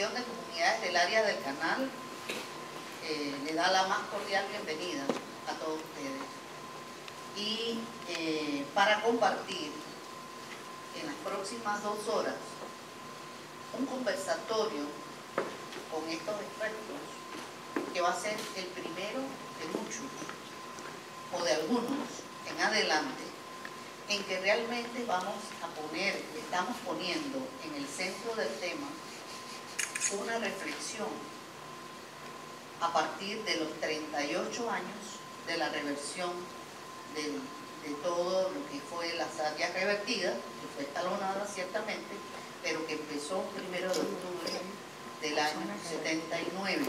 Asociación de Comunidades del Área del Canal le da la más cordial bienvenida a todos ustedes y para compartir en las próximas 2 horas un conversatorio con estos expertos que va a ser el primero de muchos o de algunos en adelante, en que realmente estamos poniendo en el centro del tema una reflexión a partir de los 38 años de la reversión de todo lo que fue las áreas revertidas, que fue escalonada ciertamente, pero que empezó el 1 de octubre del año 79.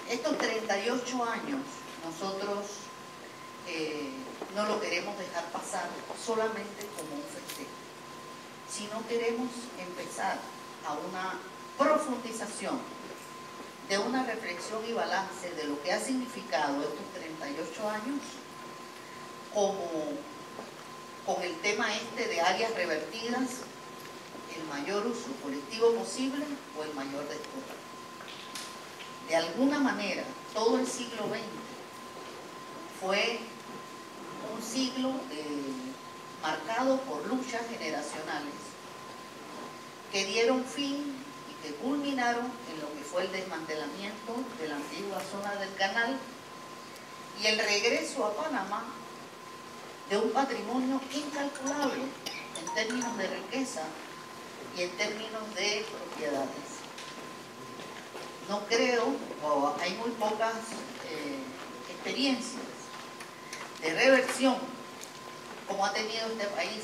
Estos 38 años nosotros no lo queremos dejar pasar solamente como un festejo, sino queremos empezar a una profundización de una reflexión y balance de lo que ha significado estos 38 años con el tema de áreas revertidas, el mayor uso colectivo posible o el mayor despojo. De alguna manera, todo el siglo XX fue un siglo marcado por luchas generacionales que dieron fin y que culminaron en lo que fue el desmantelamiento de la antigua zona del canal y el regreso a Panamá de un patrimonio incalculable en términos de riqueza y en términos de propiedades. No creo, o hay muy pocas experiencias de reversión como ha tenido este país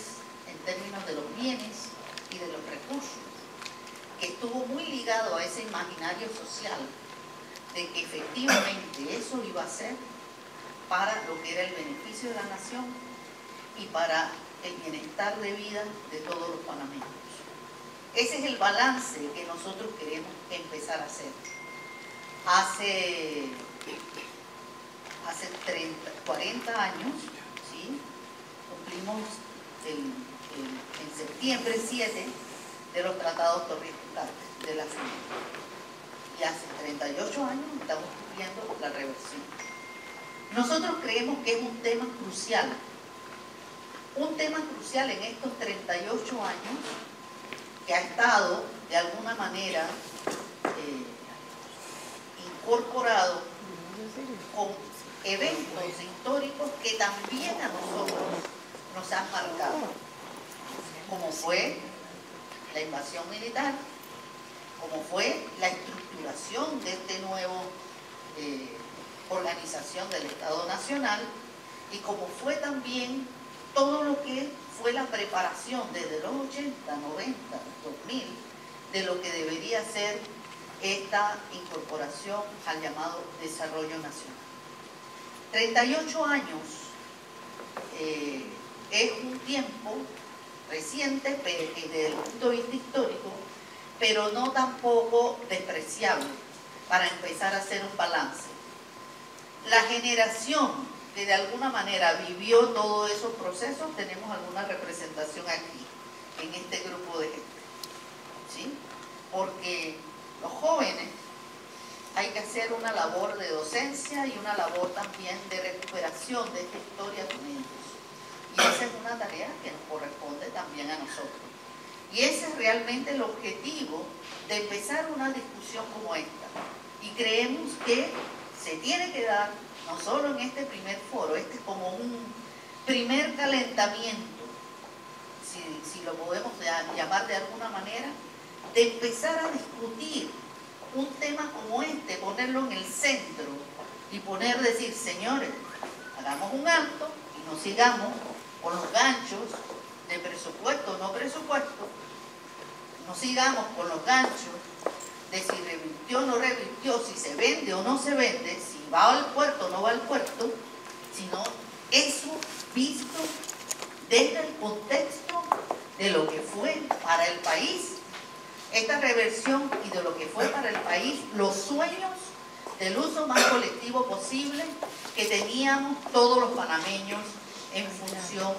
en términos de los bienes y de los recursos, que estuvo muy ligado a ese imaginario social de que efectivamente eso iba a ser para lo que era el beneficio de la nación y para el bienestar de vida de todos los panameños. Ese es el balance que nosotros queremos empezar a hacer. Hace 40 años, ¿sí? Cumplimos en septiembre 7 de los tratados torrientes de la FINA. Y hace 38 años estamos cumpliendo la reversión. Nosotros creemos que es un tema crucial en estos 38 años, que ha estado de alguna manera incorporado con eventos históricos que también a nosotros nos han marcado, como fue la invasión militar, como fue la estructuración de este nuevo organización del Estado Nacional y como fue también todo lo que fue la preparación desde los 80, 90, 2000 de lo que debería ser esta incorporación al llamado desarrollo nacional. 38 años es un tiempo reciente desde el punto de vista histórico, pero no tampoco despreciable para empezar a hacer un balance. La generación que de alguna manera vivió todos esos procesos, tenemos alguna representación aquí, en este grupo de gente, ¿sí? Porque los jóvenes hay que hacer una labor de docencia y una labor también de recuperación de esta historia con ellos. Y esa es una tarea que nos corresponde también a nosotros. Y ese es realmente el objetivo de empezar una discusión como esta. Y creemos que se tiene que dar, no solo en este primer foro, este es como un primer calentamiento, si lo podemos llamar de alguna manera, de empezar a discutir un tema como este, ponerlo en el centro y decir, señores, hagamos un alto y no sigamos con los ganchos de presupuesto, no presupuesto, no sigamos con los ganchos de si revirtió o no revirtió, si se vende o no se vende, si va al puerto o no va al puerto, sino eso visto desde el contexto de lo que fue para el país esta reversión y de lo que fue para el país los sueños del uso más colectivo posible que teníamos todos los panameños en función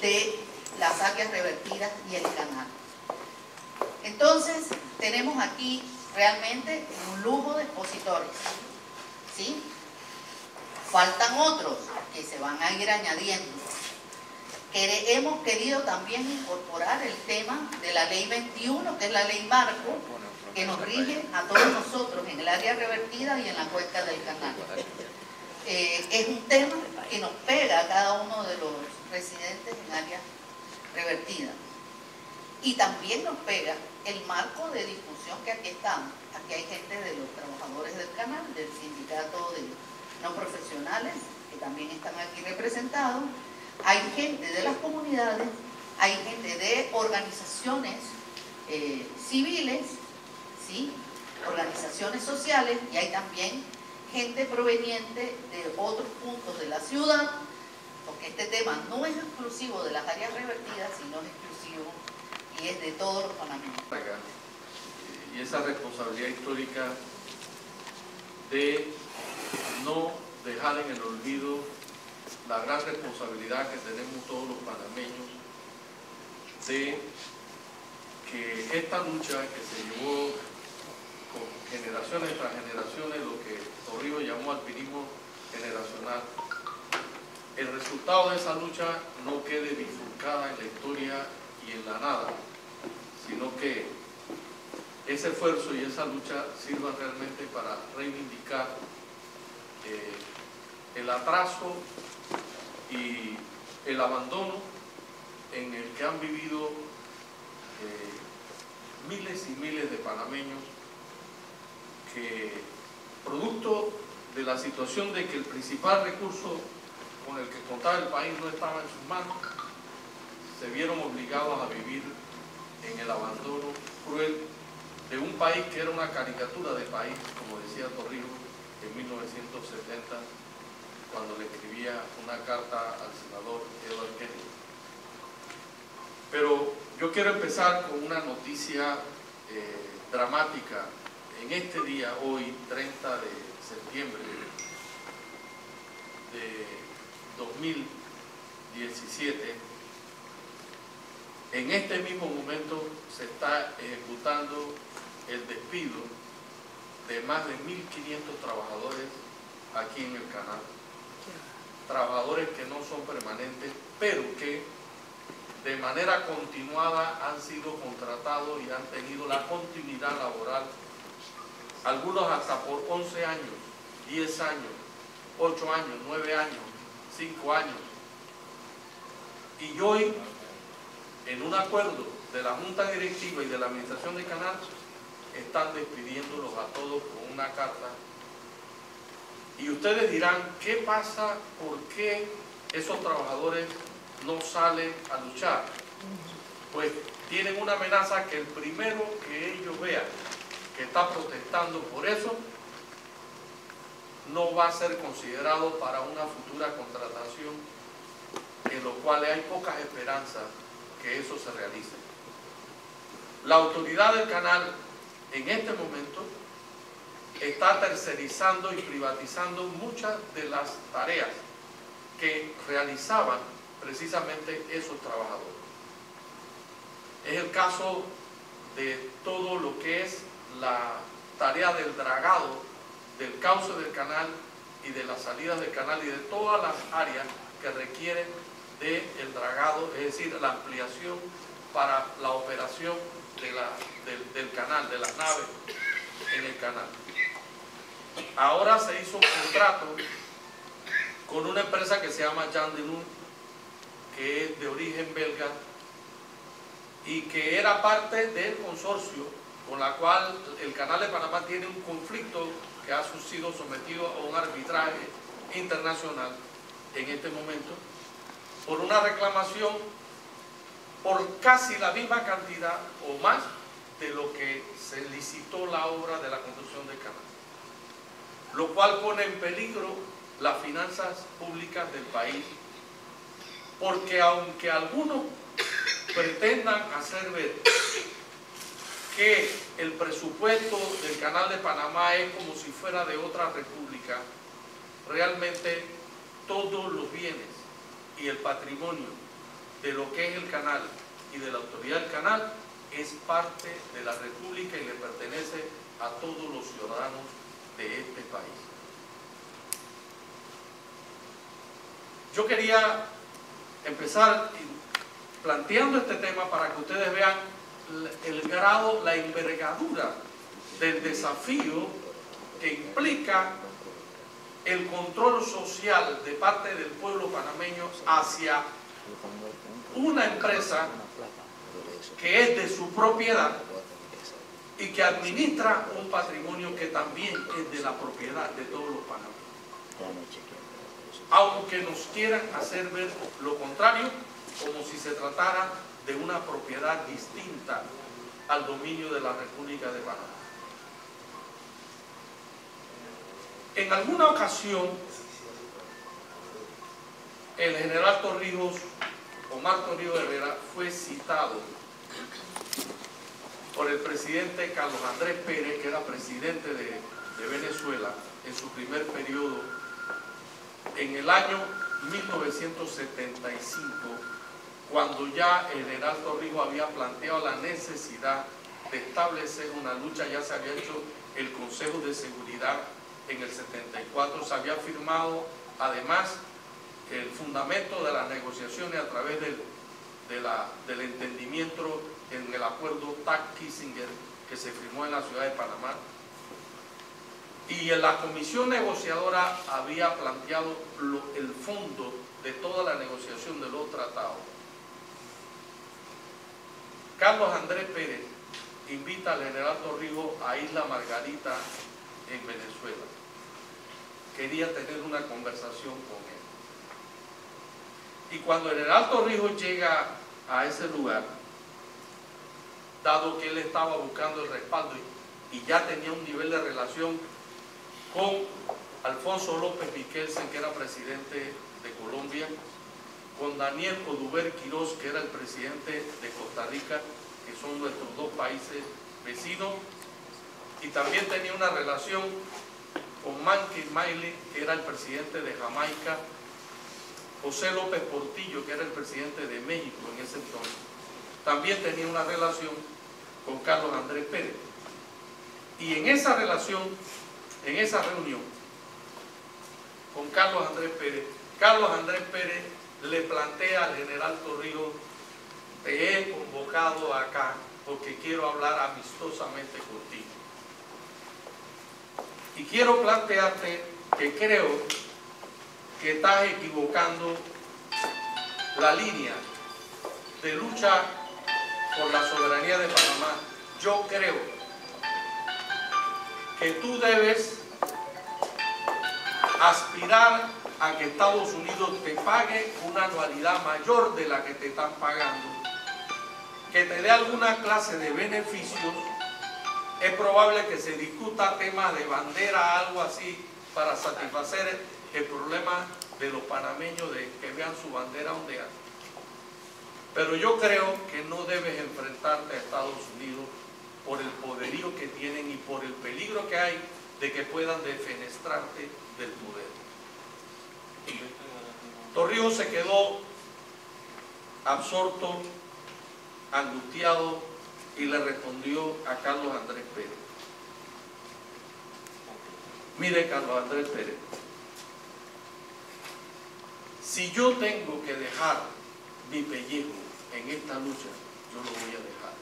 de las áreas revertidas y el canal. Entonces, tenemos aquí realmente un lujo de expositores, ¿sí? Faltan otros que se van a ir añadiendo. Hemos querido también incorporar el tema de la ley 21, que es la ley marco, que nos rige a todos nosotros en el área revertida y en la cuenca del canal. Es un tema que nos pega a cada uno de los residentes en área revertida. Y también nos pega el marco de discusión que aquí estamos. Aquí hay gente de los trabajadores del canal, del sindicato de no profesionales, que también están aquí representados. Hay gente de las comunidades, hay gente de organizaciones civiles, ¿sí? Organizaciones sociales, y hay también gente proveniente de otros puntos de la ciudad, porque este tema no es exclusivo de las áreas revertidas, sino es exclusivo y es de todos los panameños. Y esa responsabilidad histórica de no dejar en el olvido la gran responsabilidad que tenemos todos los panameños de que esta lucha que se llevó con generaciones tras generaciones, lo que Torrijos llamó alpinismo generacional, el resultado de esa lucha no quede bifurcada en la historia y en la nada, sino que ese esfuerzo y esa lucha sirvan realmente para reivindicar el atraso y el abandono en el que han vivido miles y miles de panameños, que producto de la situación de que el principal recurso con el que contaba el país no estaba en sus manos, se vieron obligados a vivir en el abandono cruel de un país que era una caricatura de país, como decía Torrijos en 1970, cuando le escribía una carta al senador Edward Kennedy. Pero yo quiero empezar con una noticia dramática. En este día, hoy, 30 de septiembre de 2017, en este mismo momento se está ejecutando el despido de más de 1.500 trabajadores aquí en el canal. Trabajadores que no son permanentes, pero que de manera continuada han sido contratados y han tenido la continuidad laboral, algunos hasta por 11 años, 10 años, 8 años, 9 años, 5 años. Y hoy, en un acuerdo de la Junta Directiva y de la Administración del Canal, están despidiéndolos a todos con una carta. Y ustedes dirán, ¿qué pasa? ¿Por qué esos trabajadores no salen a luchar? Pues tienen una amenaza que el primero que ellos vean que está protestando por eso no va a ser considerado para una futura contratación, en lo cual hay pocas esperanzas que eso se realice. La autoridad del canal en este momento está tercerizando y privatizando muchas de las tareas que realizaban precisamente esos trabajadores. Es el caso de todo lo que es la tarea del dragado, del cauce del canal y de las salidas del canal y de todas las áreas que requieren del dragado, es decir, la ampliación para la operación del canal, de las naves en el canal. Ahora se hizo un contrato con una empresa que se llama Jan de Nul, que es de origen belga y que era parte del consorcio con la cual el Canal de Panamá tiene un conflicto que ha sido sometido a un arbitraje internacional en este momento por una reclamación por casi la misma cantidad o más de lo que se licitó la obra de la construcción del canal, lo cual pone en peligro las finanzas públicas del país, porque aunque algunos pretendan hacer ver que el presupuesto del Canal de Panamá es como si fuera de otra república, realmente todos los bienes y el patrimonio de lo que es el canal y de la autoridad del canal es parte de la República y le pertenece a todos los ciudadanos de este país. Yo quería empezar planteando este tema para que ustedes vean el grado, la envergadura del desafío que implica el control social de parte del pueblo panameño hacia una empresa que es de su propiedad y que administra un patrimonio que también es de la propiedad de todos los panameños. Aunque nos quieran hacer ver lo contrario, como si se tratara de una propiedad distinta al dominio de la República de Panamá. En alguna ocasión, el general Torrijos, Omar Torrijos Herrera, fue citado por el presidente Carlos Andrés Pérez, que era presidente de Venezuela en su primer periodo, en el año 1975, cuando ya el general Torrijos había planteado la necesidad de establecer una lucha. Ya se había hecho el Consejo de Seguridad en el 74, se había firmado además el fundamento de las negociaciones a través del entendimiento en el acuerdo TAC-Kissinger que se firmó en la ciudad de Panamá. Y en la comisión negociadora había planteado el fondo de toda la negociación de los tratados. Carlos Andrés Pérez invita al general Torrijos a Isla Margarita en Venezuela. Quería tener una conversación con él. Y cuando el general Torrijos llega a ese lugar, dado que él estaba buscando el respaldo y ya tenía un nivel de relación con Alfonso López Miquelsen, que era presidente de Colombia, con Daniel Oduber Quirós, que era el presidente de Costa Rica, que son nuestros dos países vecinos, y también tenía una relación con Manky Miley, que era el presidente de Jamaica, José López Portillo, que era el presidente de México en ese entonces. También tenía una relación con Carlos Andrés Pérez. Y en esa relación, en esa reunión con Carlos Andrés Pérez le plantea al general Torrijos: te he convocado acá porque quiero hablar amistosamente contigo. Y quiero plantearte que creo que estás equivocando la línea de lucha por la soberanía de Panamá. Yo creo que tú debes aspirar a que Estados Unidos te pague una anualidad mayor de la que te están pagando, que te dé alguna clase de beneficios. Es probable que se discuta temas de bandera, algo así, para satisfacer el problema de los panameños de que vean su bandera ondear. Pero yo creo que no debes enfrentarte a Estados Unidos por el poderío que tienen y por el peligro que hay de que puedan defenestrarte del poder. Torrijos se quedó absorto, angustiado, y le respondió a Carlos Andrés Pérez: mire, Carlos Andrés Pérez, si yo tengo que dejar mi pellejo en esta lucha, yo lo voy a dejar.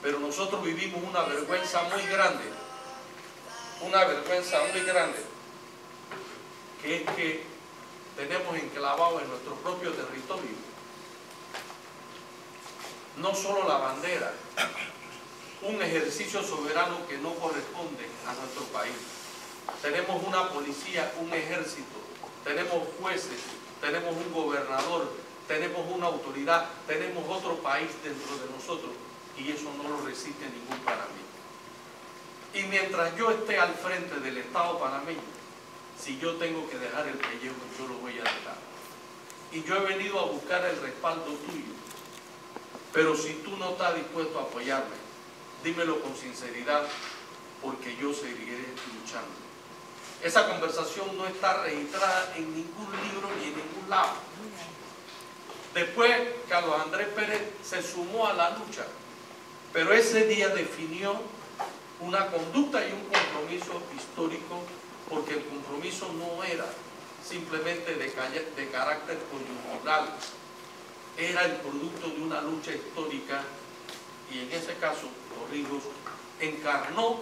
Pero nosotros vivimos una vergüenza muy grande, que es que tenemos enclavado en nuestro propio territorio no solo la bandera, un ejercicio soberano que no corresponde a nuestro país. Tenemos una policía, un ejército, tenemos jueces, tenemos un gobernador, tenemos una autoridad, tenemos otro país dentro de nosotros, y eso no lo resiste ningún panameño. Y mientras yo esté al frente del Estado panameño, si yo tengo que dejar el pellejo, yo lo voy a dejar. Y yo he venido a buscar el respaldo tuyo. Pero si tú no estás dispuesto a apoyarme, dímelo con sinceridad, porque yo seguiré luchando. Esa conversación no está registrada en ningún libro ni en ningún lado. Después, Carlos Andrés Pérez se sumó a la lucha pero ese día definió una conducta y un compromiso histórico, porque el compromiso no era simplemente de carácter coyuntural, era el producto de una lucha histórica, y en ese caso Torrijos encarnó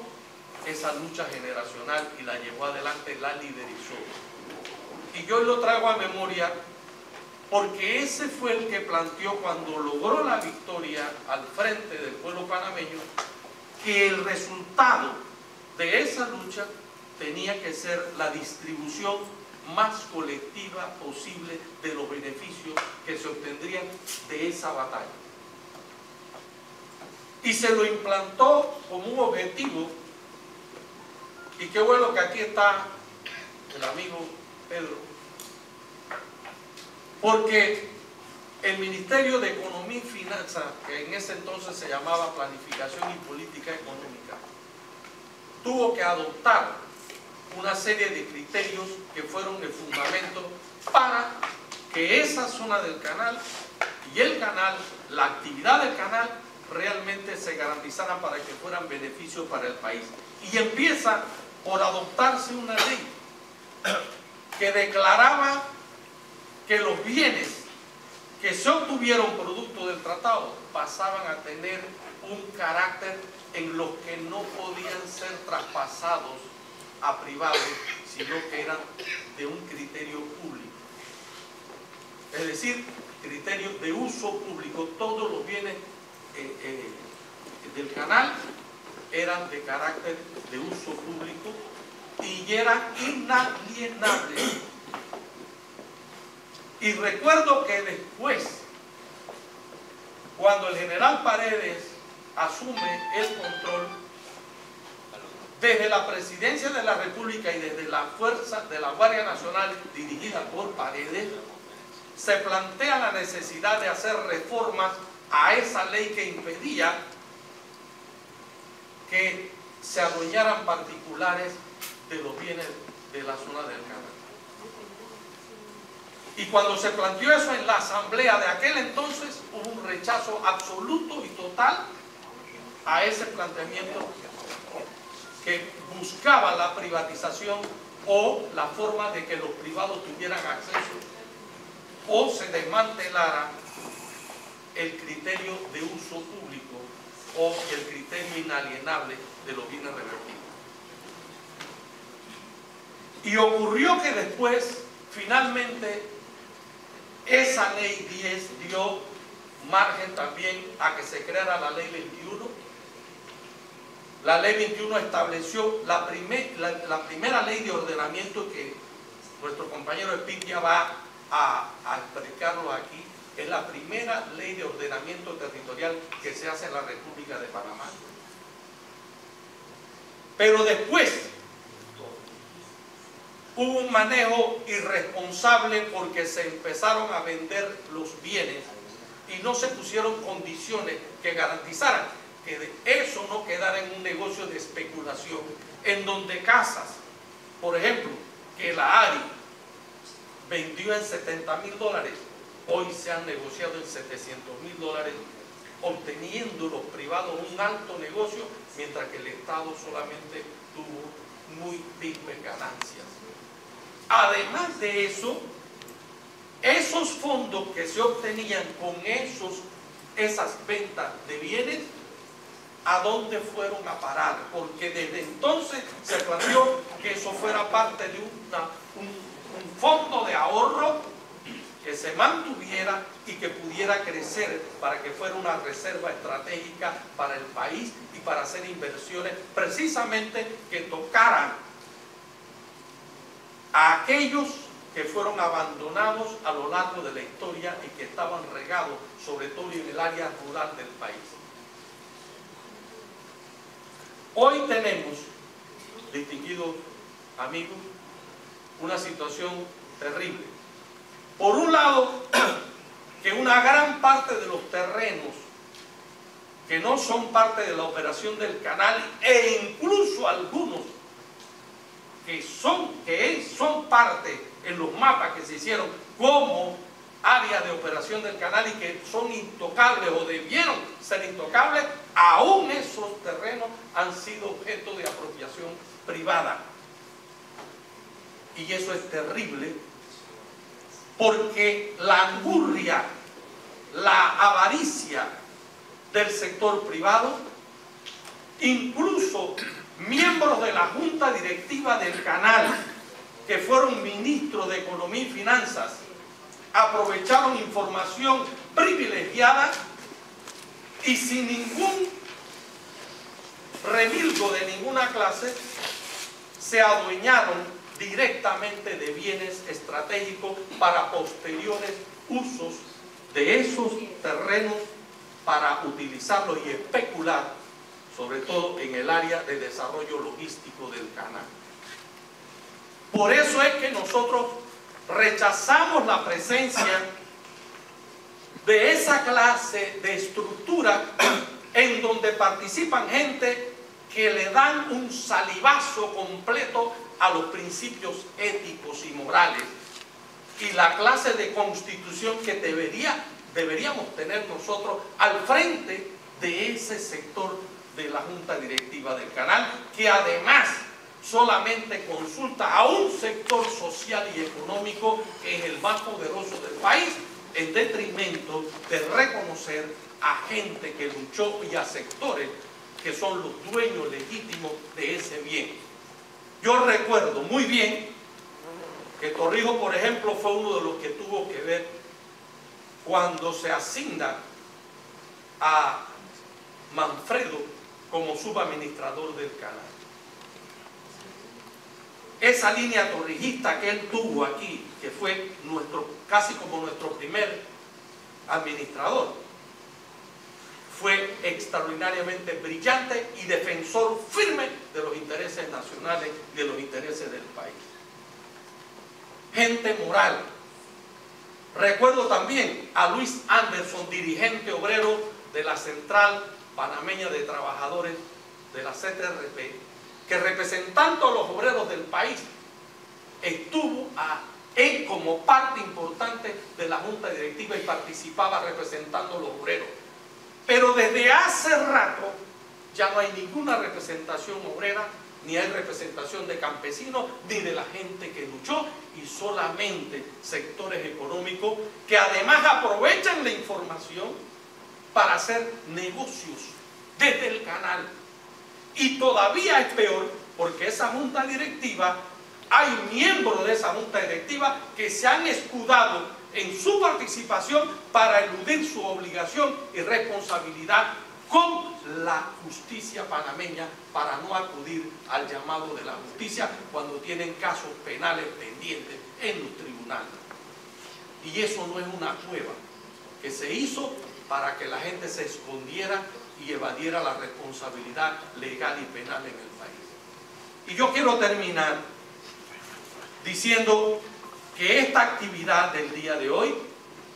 esa lucha generacional y la llevó adelante, la liderizó. Y yo lo traigo a memoria porque ese fue el que planteó, cuando logró la victoria al frente del pueblo panameño, que el resultado de esa lucha tenía que ser la distribución más colectiva posible de los beneficios que se obtendrían de esa batalla. Y se lo implantó como un objetivo, y qué bueno que aquí está el amigo Pedro, porque el Ministerio de Economía y Finanzas, que en ese entonces se llamaba Planificación y Política Económica, tuvo que adoptar una serie de criterios que fueron el fundamento para que esa zona del canal y el canal, la actividad del canal, realmente se garantizaran para que fueran beneficios para el país. Y empieza por adoptarse una ley que declaraba que los bienes que se obtuvieron producto del tratado pasaban a tener un carácter en los que no podían ser traspasados a privados, sino que eran de un criterio público. Es decir, criterios de uso público. Todos los bienes del canal eran de carácter de uso público y eran inalienables. Y recuerdo que después, cuando el general Paredes asume el control, desde la Presidencia de la República y desde la Fuerza de la Guardia Nacional dirigida por Paredes, se plantea la necesidad de hacer reformas a esa ley que impedía que se adueñaran particulares de los bienes de la zona del canal. Y cuando se planteó eso en la asamblea de aquel entonces, hubo un rechazo absoluto y total a ese planteamiento que buscaba la privatización o la forma de que los privados tuvieran acceso o se desmantelara el criterio de uso público o el criterio inalienable de los bienes revertidos. Y ocurrió que después, finalmente, esa ley 10 dio margen también a que se creara la ley 21. La ley 21 estableció la primera ley de ordenamiento, que nuestro compañero Espitia va a explicarlo aquí. Es la primera ley de ordenamiento territorial que se hace en la República de Panamá. Pero después hubo un manejo irresponsable porque se empezaron a vender los bienes y no se pusieron condiciones que garantizaran que de eso no quedara en un negocio de especulación, en donde casas, por ejemplo, que la ARI vendió en $70.000, hoy se han negociado en $700.000, obteniendo los privados un alto negocio, mientras que el Estado solamente tuvo muy firmes ganancias. Además de eso, esos fondos que se obtenían con esas ventas de bienes, ¿a dónde fueron a parar? Porque desde entonces se planteó que eso fuera parte de un fondo de ahorro que se mantuviera y que pudiera crecer para que fuera una reserva estratégica para el país y para hacer inversiones precisamente que tocaran a aquellos que fueron abandonados a lo largo de la historia y que estaban regados, sobre todo en el área rural del país. Hoy tenemos, distinguidos amigos, una situación terrible. Por un lado, que una gran parte de los terrenos que no son parte de la operación del canal, e incluso algunos que son parte en los mapas que se hicieron, como áreas de operación del canal y que son intocables o debieron ser intocables, aún esos terrenos han sido objeto de apropiación privada. Y eso es terrible, porque la angurria, la avaricia del sector privado, incluso miembros de la junta directiva del canal, que fueron ministros de Economía y Finanzas, aprovecharon información privilegiada y sin ningún remilgo de ninguna clase se adueñaron directamente de bienes estratégicos para posteriores usos de esos terrenos para utilizarlos y especular, sobre todo en el área de desarrollo logístico del canal. Por eso es que nosotros rechazamos la presencia de esa clase de estructura en donde participan gente que le dan un salivazo completo a los principios éticos y morales, y la clase de constitución que deberíamos tener nosotros al frente de ese sector de la junta directiva del canal, que además solamente consulta a un sector social y económico que es el más poderoso del país, en detrimento de reconocer a gente que luchó y a sectores que son los dueños legítimos de ese bien. Yo recuerdo muy bien que Torrijos, por ejemplo, fue uno de los que tuvo que ver cuando se asigna a Manfredo como subadministrador del canal. Esa línea torrijista que él tuvo aquí, que fue casi como nuestro primer administrador, fue extraordinariamente brillante y defensor firme de los intereses nacionales y de los intereses del país. Gente moral. Recuerdo también a Luis Anderson, dirigente obrero de la Central Panameña de Trabajadores de la CTRP, que representando a los obreros del país estuvo como parte importante de la junta directiva y participaba representando a los obreros. Pero desde hace rato ya no hay ninguna representación obrera, ni hay representación de campesinos, ni de la gente que luchó, y solamente sectores económicos que además aprovechan la información para hacer negocios desde el canal. Y todavía es peor, porque esa junta directiva, hay miembros de esa junta directiva que se han escudado en su participación para eludir su obligación y responsabilidad con la justicia panameña, para no acudir al llamado de la justicia cuando tienen casos penales pendientes en los tribunales. Y eso no es una prueba que se hizo para que la gente se escondiera y evadiera la responsabilidad legal y penal en el país. Y yo quiero terminar diciendo que esta actividad del día de hoy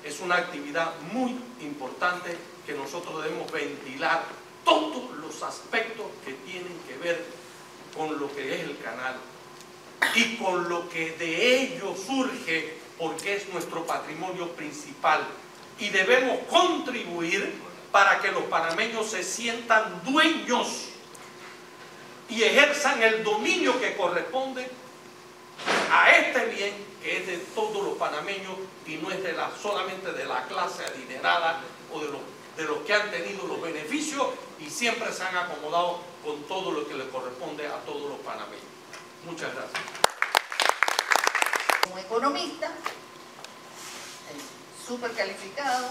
es una actividad muy importante, que nosotros debemos ventilar todos los aspectos que tienen que ver con lo que es el canal y con lo que de ello surge, porque es nuestro patrimonio principal, y debemos contribuir para que los panameños se sientan dueños y ejerzan el dominio que corresponde a este bien, que es de todos los panameños y no es solamente de la clase adinerada o de los que han tenido los beneficios y siempre se han acomodado con todo lo que le corresponde a todos los panameños. Muchas gracias. Como economista, súper calificado,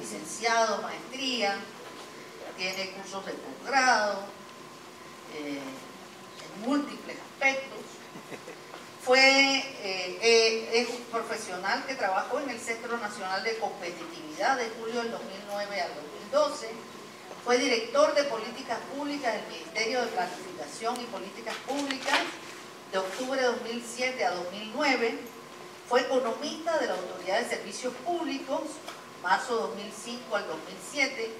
licenciado, maestría, tiene cursos de posgrado, en múltiples aspectos. Es un profesional que trabajó en el Centro Nacional de Competitividad de julio del 2009 al 2012. Fue director de Políticas Públicas del Ministerio de Planificación y Políticas Públicas de octubre de 2007 a 2009. Fue economista de la Autoridad de Servicios Públicos, marzo de 2005 al 2007.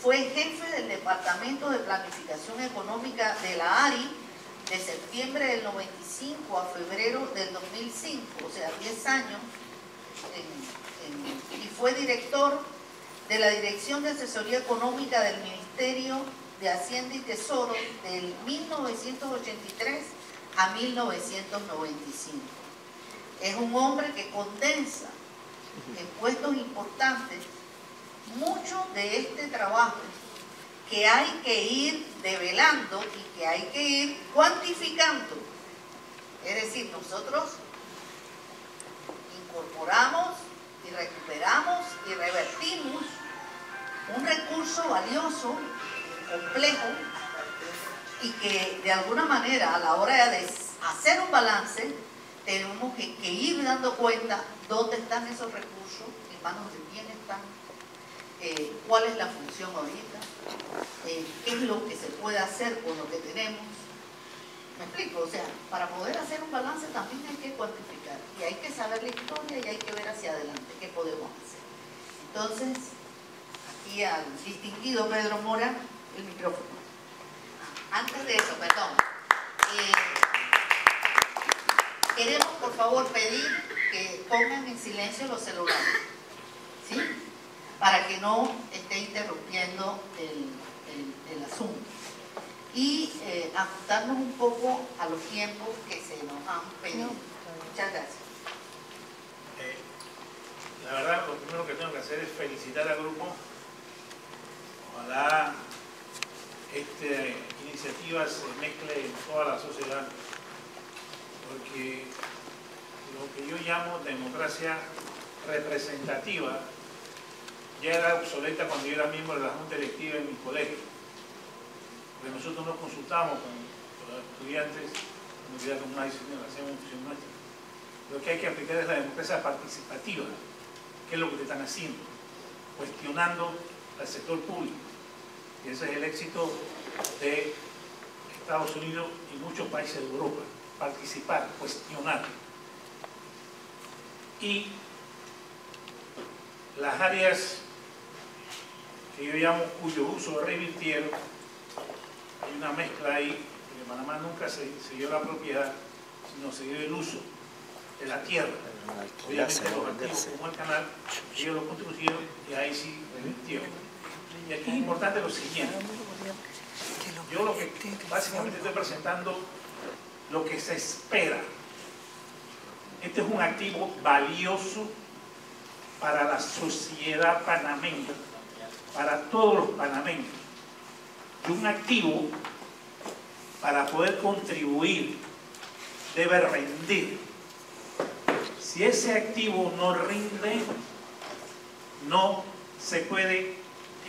Fue jefe del Departamento de Planificación Económica de la ARI de septiembre del 95 a febrero del 2005, o sea, 10 años y fue director de la Dirección de Asesoría Económica del Ministerio de Hacienda y Tesoro del 1983 a 1995. Es un hombre que condensa en puestos importantes mucho de este trabajo que hay que ir develando y que hay que ir cuantificando. Es decir, nosotros incorporamos y recuperamos y revertimos un recurso valioso, complejo, y que de alguna manera a la hora de hacer un balance tenemos que ir dando cuenta dónde están esos recursos, en manos de quién están, cuál es la función ahorita, qué es lo que se puede hacer con lo que tenemos. ¿Me explico? O sea, para poder hacer un balance también hay que cuantificar y hay que saber la historia y hay que ver hacia adelante qué podemos hacer. Entonces, aquí al distinguido Pedro Mora, el micrófono. Antes de eso, perdón, queremos por favor pedir que pongan en silencio los celulares, ¿sí? Para que no esté interrumpiendo el asunto. Y ajustarnos un poco a los tiempos que se nos han pedido. Muchas gracias. La verdad, lo primero que tengo que hacer es felicitar al grupo. Ojalá esta iniciativa se mezcle en toda la sociedad, porque lo que yo llamo democracia representativa ya era obsoleta cuando yo era miembro de la junta directiva en mi colegio, porque nosotros no consultamos con los estudiantes de la universidad comunal, sino hacemos una función nuestra. Lo que hay que aplicar es la democracia participativa, que es lo que te están haciendo, cuestionando al sector público. Y ese es el éxito de Estados Unidos y muchos países de Europa: participar, cuestionar. Y las áreas que yo llamo cuyo uso revirtieron, hay una mezcla ahí, porque en Panamá nunca se dio la propiedad, sino se dio el uso de la tierra. Obviamente los activos como el canal, ellos lo construyeron y ahí sí revirtieron. Y aquí es importante lo siguiente: yo lo que básicamente estoy presentando lo que se espera. Este es un activo valioso para la sociedad panameña, para todos los panameños. Y un activo, para poder contribuir, debe rendir. Si ese activo no rinde, no se puede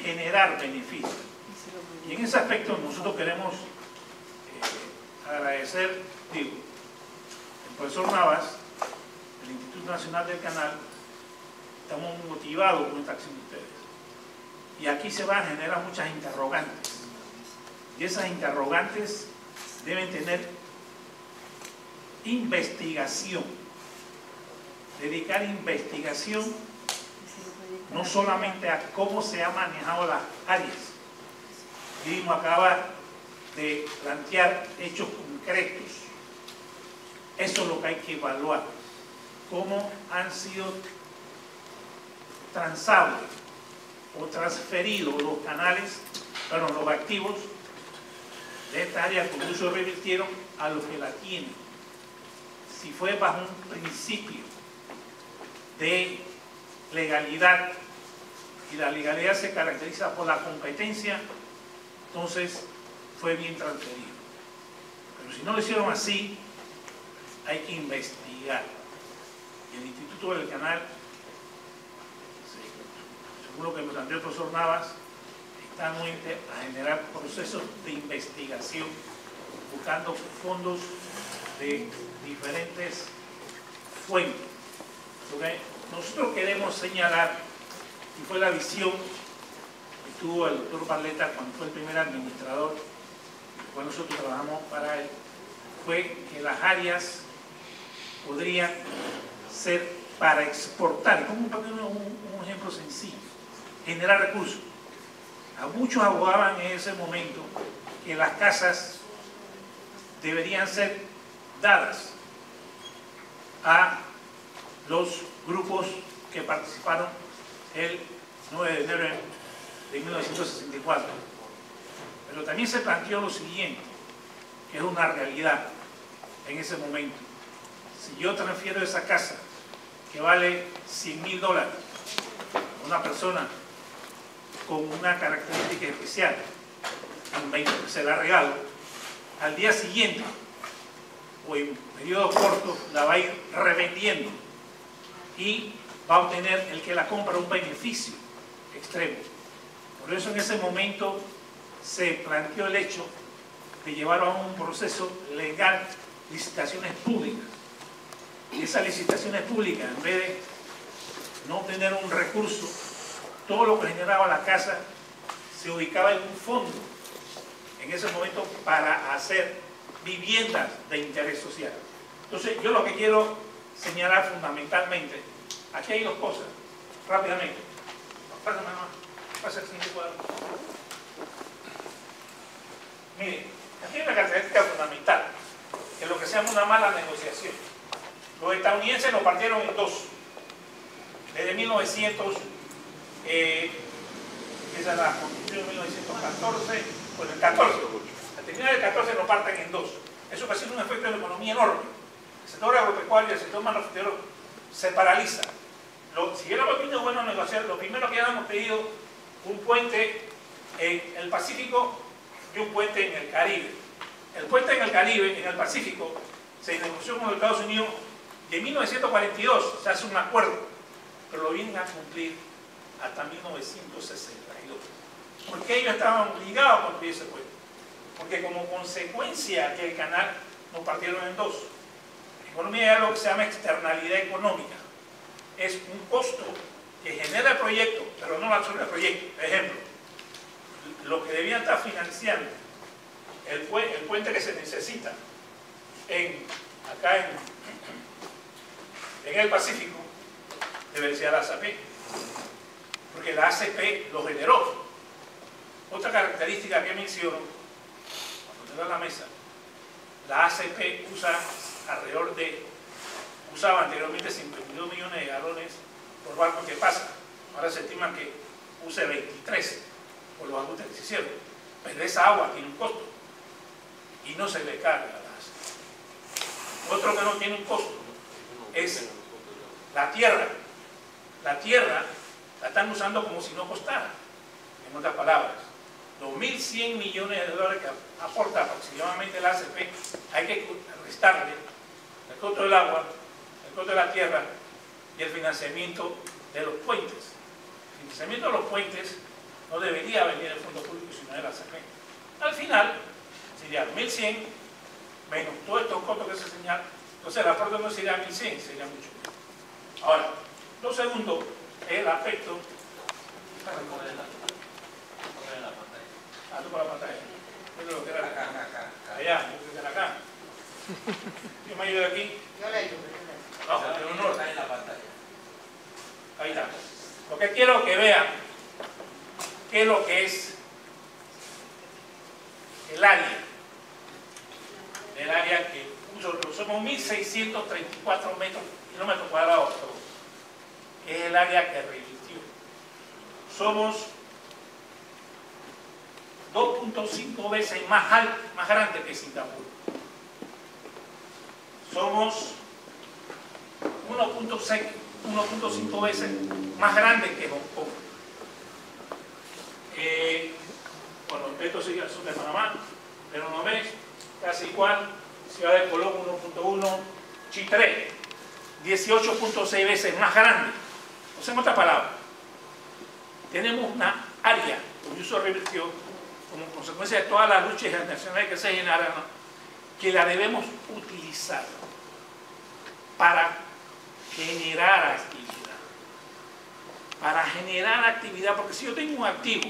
generar beneficio. Y en ese aspecto nosotros queremos agradecer, el profesor Navas, del Instituto Nacional del Canal. Estamos motivados con esta acción de ustedes. Y aquí se van a generar muchas interrogantes. Y esas interrogantes deben tener investigación. Dedicar investigación no solamente a cómo se han manejado las áreas. Guillermo acaba de plantear hechos concretos. Eso es lo que hay que evaluar. Cómo han sido transados o transferidos los canales, los activos de esta área con uso revirtieron a los que la tienen. Si fue bajo un principio de legalidad, y la legalidad se caracteriza por la competencia, entonces fue bien transferido. Pero si no lo hicieron así, hay que investigar. Y el Instituto del Canal, según lo que me planteó el profesor Navas, está anuente a generar procesos de investigación, buscando fondos de diferentes fuentes. ¿Okay? Nosotros queremos señalar, y fue la visión que tuvo el doctor Barletta cuando fue el primer administrador, después nosotros trabajamos para él, fue que las áreas podrían ser para exportar. Como un ejemplo sencillo: generar recursos. A muchos abogaban en ese momento que las casas deberían ser dadas a los grupos que participaron el 9 de enero de 1964. Pero también se planteó lo siguiente, que es una realidad en ese momento. Si yo transfiero esa casa que vale $100.000 a una persona con una característica especial, se la regalo, al día siguiente o en periodo corto la va a ir revendiendo y va a obtener el que la compra un beneficio extremo. Por eso en ese momento se planteó el hecho de llevar a un proceso legal licitaciones públicas. Y esas licitaciones públicas, en vez de no obtener un recurso, todo lo que generaba la casa se ubicaba en un fondo en ese momento para hacer viviendas de interés social. Entonces yo lo que quiero señalar fundamentalmente, aquí hay dos cosas, rápidamente. Pásame nomás, pasa el siguiente cuadro. Miren, aquí hay una característica fundamental, que es lo que se llama una mala negociación. Los estadounidenses lo partieron en dos. Desde 1900, esa es la Constitución de 1914, pues el 14. Al terminar el 14 lo parten en dos. Eso va a ser un efecto en la economía enorme. El sector agropecuario y el sector manufacturero se paraliza. Si hubiéramos tenido buena negociación, lo primero que hubiéramos pedido un puente en el Pacífico y un puente en el Caribe. El puente en el Caribe, en el Pacífico, se negoció con los Estados Unidos y en 1942 se hace un acuerdo, pero lo vienen a cumplir hasta 1962. ¿Por qué ellos estaban obligados a construir ese puente? Porque como consecuencia del canal nos partieron en dos. En economía hay algo que se llama externalidad económica. Es un costo que genera el proyecto, pero no lo absorbe el proyecto. Por ejemplo, lo que debían estar financiando el puente que se necesita acá en el Pacífico debe ser la ACP, porque la ACP lo generó. Otra característica que menciono, cuando te da la mesa, la ACP usaba anteriormente 52 millones de galones por barco que pasa. Ahora se estima que use 23 por los ajustes que se hicieron. Pero esa agua tiene un costo y no se le carga a la ACP. Otro que no tiene un costo es la tierra. La tierra la están usando como si no costara. En otras palabras, los 1.100 millones de dólares que aporta aproximadamente la ACP, hay que restarle el costo del agua, el costo de la tierra y el financiamiento de los puentes. El financiamiento de los puentes no debería venir del fondo público, sino de la ACP. Al final, sería 1.100 menos todos estos costos que se señalan. Entonces el aporte no sería 1.100, sería mucho más. Ahora, lo segundo es el aspecto. Tú por la pantalla. Yo lo que era acá. Allá, yo creo que era acá. ¿Quién me ayuda aquí? Yo le ayudo. No, de honor. Está en la pantalla. Ahí está. Lo que quiero que vean qué es lo que es el área. El área que somos 1.634 kilómetros cuadrados, que es el área que revirtió. Somos 2.5 veces más grande que Singapur. Somos 1.5 veces más grande que Hong Kong. Bueno, esto sigue al sur de Panamá, pero no ves, casi igual. Ciudad de Colón 1.1, Chitré 18.6 veces más grande. O sea, en otras palabras, tenemos una área cuyo uso revirtió como consecuencia de todas las luchas internacionales que se generaron, que la debemos utilizar para generar actividad. Para generar actividad, porque si yo tengo un activo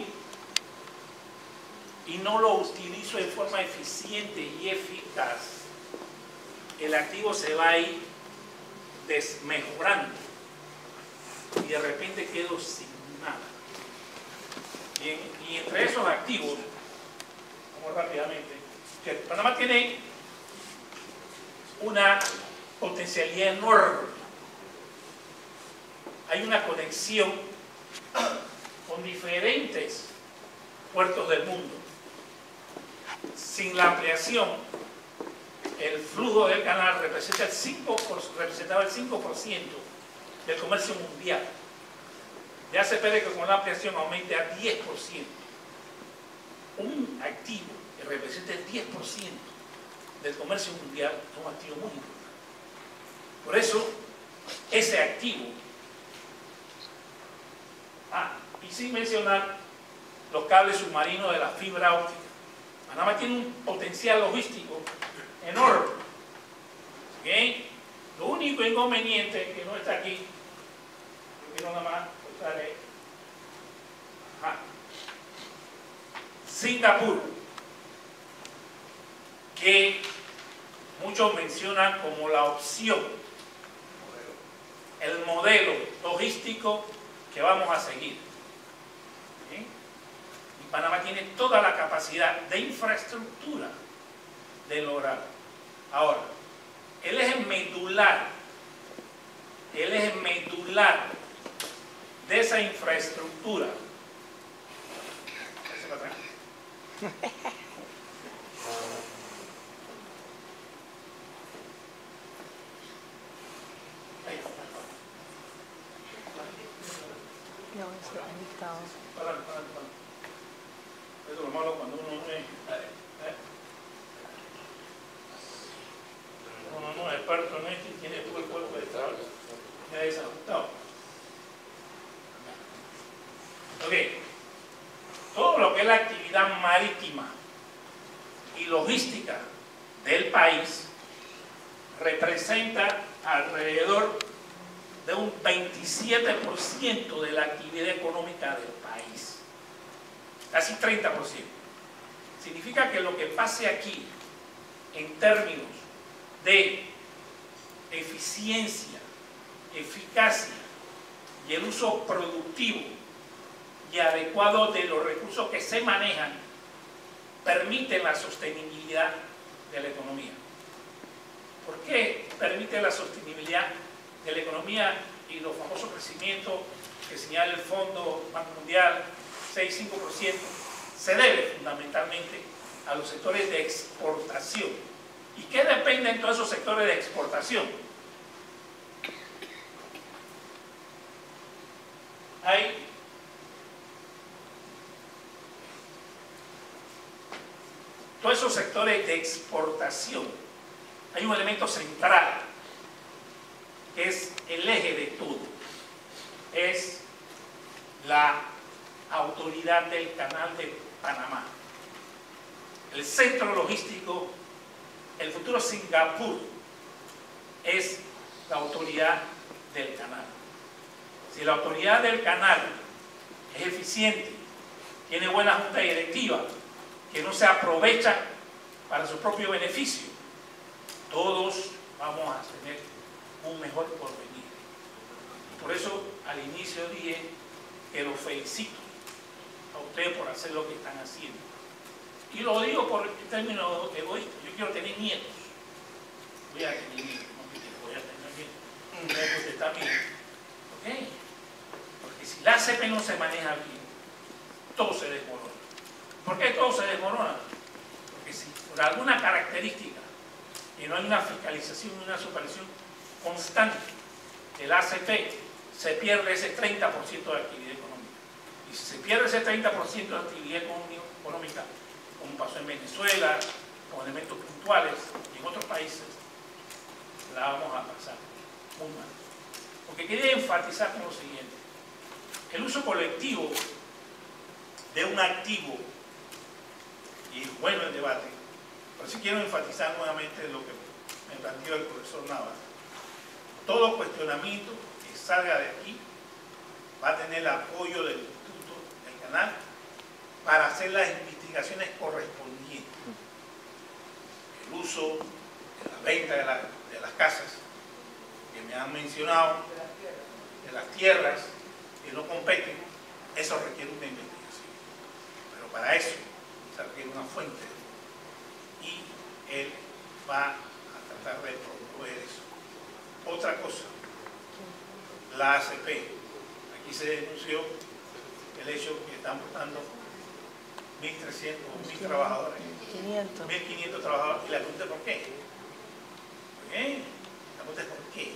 y no lo utilizo de forma eficiente y eficaz, el activo se va a ir desmejorando y de repente quedo sin nada. Y entre esos activos, vamos rápidamente, que Panamá tiene una potencialidad enorme. hay una conexión con diferentes puertos del mundo. Sin la ampliación, el flujo del canal representaba el 5% del comercio mundial. Ya se espera que con la ampliación aumente a 10%. Un activo que representa el 10% del comercio mundial es un activo muy importante. Por eso, ese activo, y sin mencionar los cables submarinos de la fibra óptica. Panamá tiene un potencial logístico enorme. ¿Okay? Lo único inconveniente que no está aquí, yo quiero nada más mostrar es Singapur, que muchos mencionan como la opción, el modelo logístico que vamos a seguir. ¿Okay? Y Panamá tiene toda la capacidad de infraestructura de lograrlo. Ahora, el eje medular de esa infraestructura, eso es lo malo cuando uno no es experto en esto y tiene todo el cuerpo de trabajo ya desajustado. Ok, todo lo que es la actividad marítima y logística del país representa alrededor de un 27% de la actividad económica del país, casi 30%. Significa que lo que pase aquí en términos de eficiencia, eficacia y el uso productivo y adecuado de los recursos que se manejan permite la sostenibilidad de la economía. ¿Por qué permite la sostenibilidad de la economía y los famosos crecimientos que señala el Fondo Banco Mundial, 6-5%? Se debe fundamentalmente a los sectores de exportación. ¿Y qué dependen de todos esos sectores de exportación? Hay todos esos sectores de exportación. Hay un elemento central que es el eje de todo. Es la autoridad del Canal de Panamá. El centro logístico, el futuro Singapur, es la autoridad del canal. Si la autoridad del canal es eficiente, tiene buena junta directiva, que no se aprovecha para su propio beneficio, todos vamos a tener un mejor porvenir. Por eso al inicio dije que los felicito a ustedes por hacer lo que están haciendo. Y lo digo por el término egoísta. Yo quiero tener nietos. Voy a tener nietos, no voy a tener nietos. Ustedes están bien. ¿Ok? Porque si la ACP no se maneja bien, todo se desmorona. ¿Por qué todo se desmorona? Porque si por alguna característica que no hay una fiscalización y una supervisión constante del ACP, se pierde ese 30% de actividad económica. Y si se pierde ese 30% de actividad económica, como pasó en Venezuela, con elementos puntuales y en otros países, la vamos a pasar muy mal. Porque quería enfatizar con lo siguiente: el uso colectivo de un activo, y es bueno el debate, pero sí quiero enfatizar nuevamente lo que me planteó el profesor Nava. Todo cuestionamiento que salga de aquí va a tener el apoyo del Instituto del Canal para hacer las investigaciones correspondientes. El uso, de la venta de las casas que me han mencionado, de las tierras que no competen, eso requiere una investigación. Pero para eso se requiere una fuente y él va a tratar de promover eso. Otra cosa, la ACP y se denunció el hecho que están votando 1.300 o 1.000 trabajadores, 1.500 trabajadores. Y la pregunta es ¿por qué? ¿Por qué? La pregunta es ¿por qué?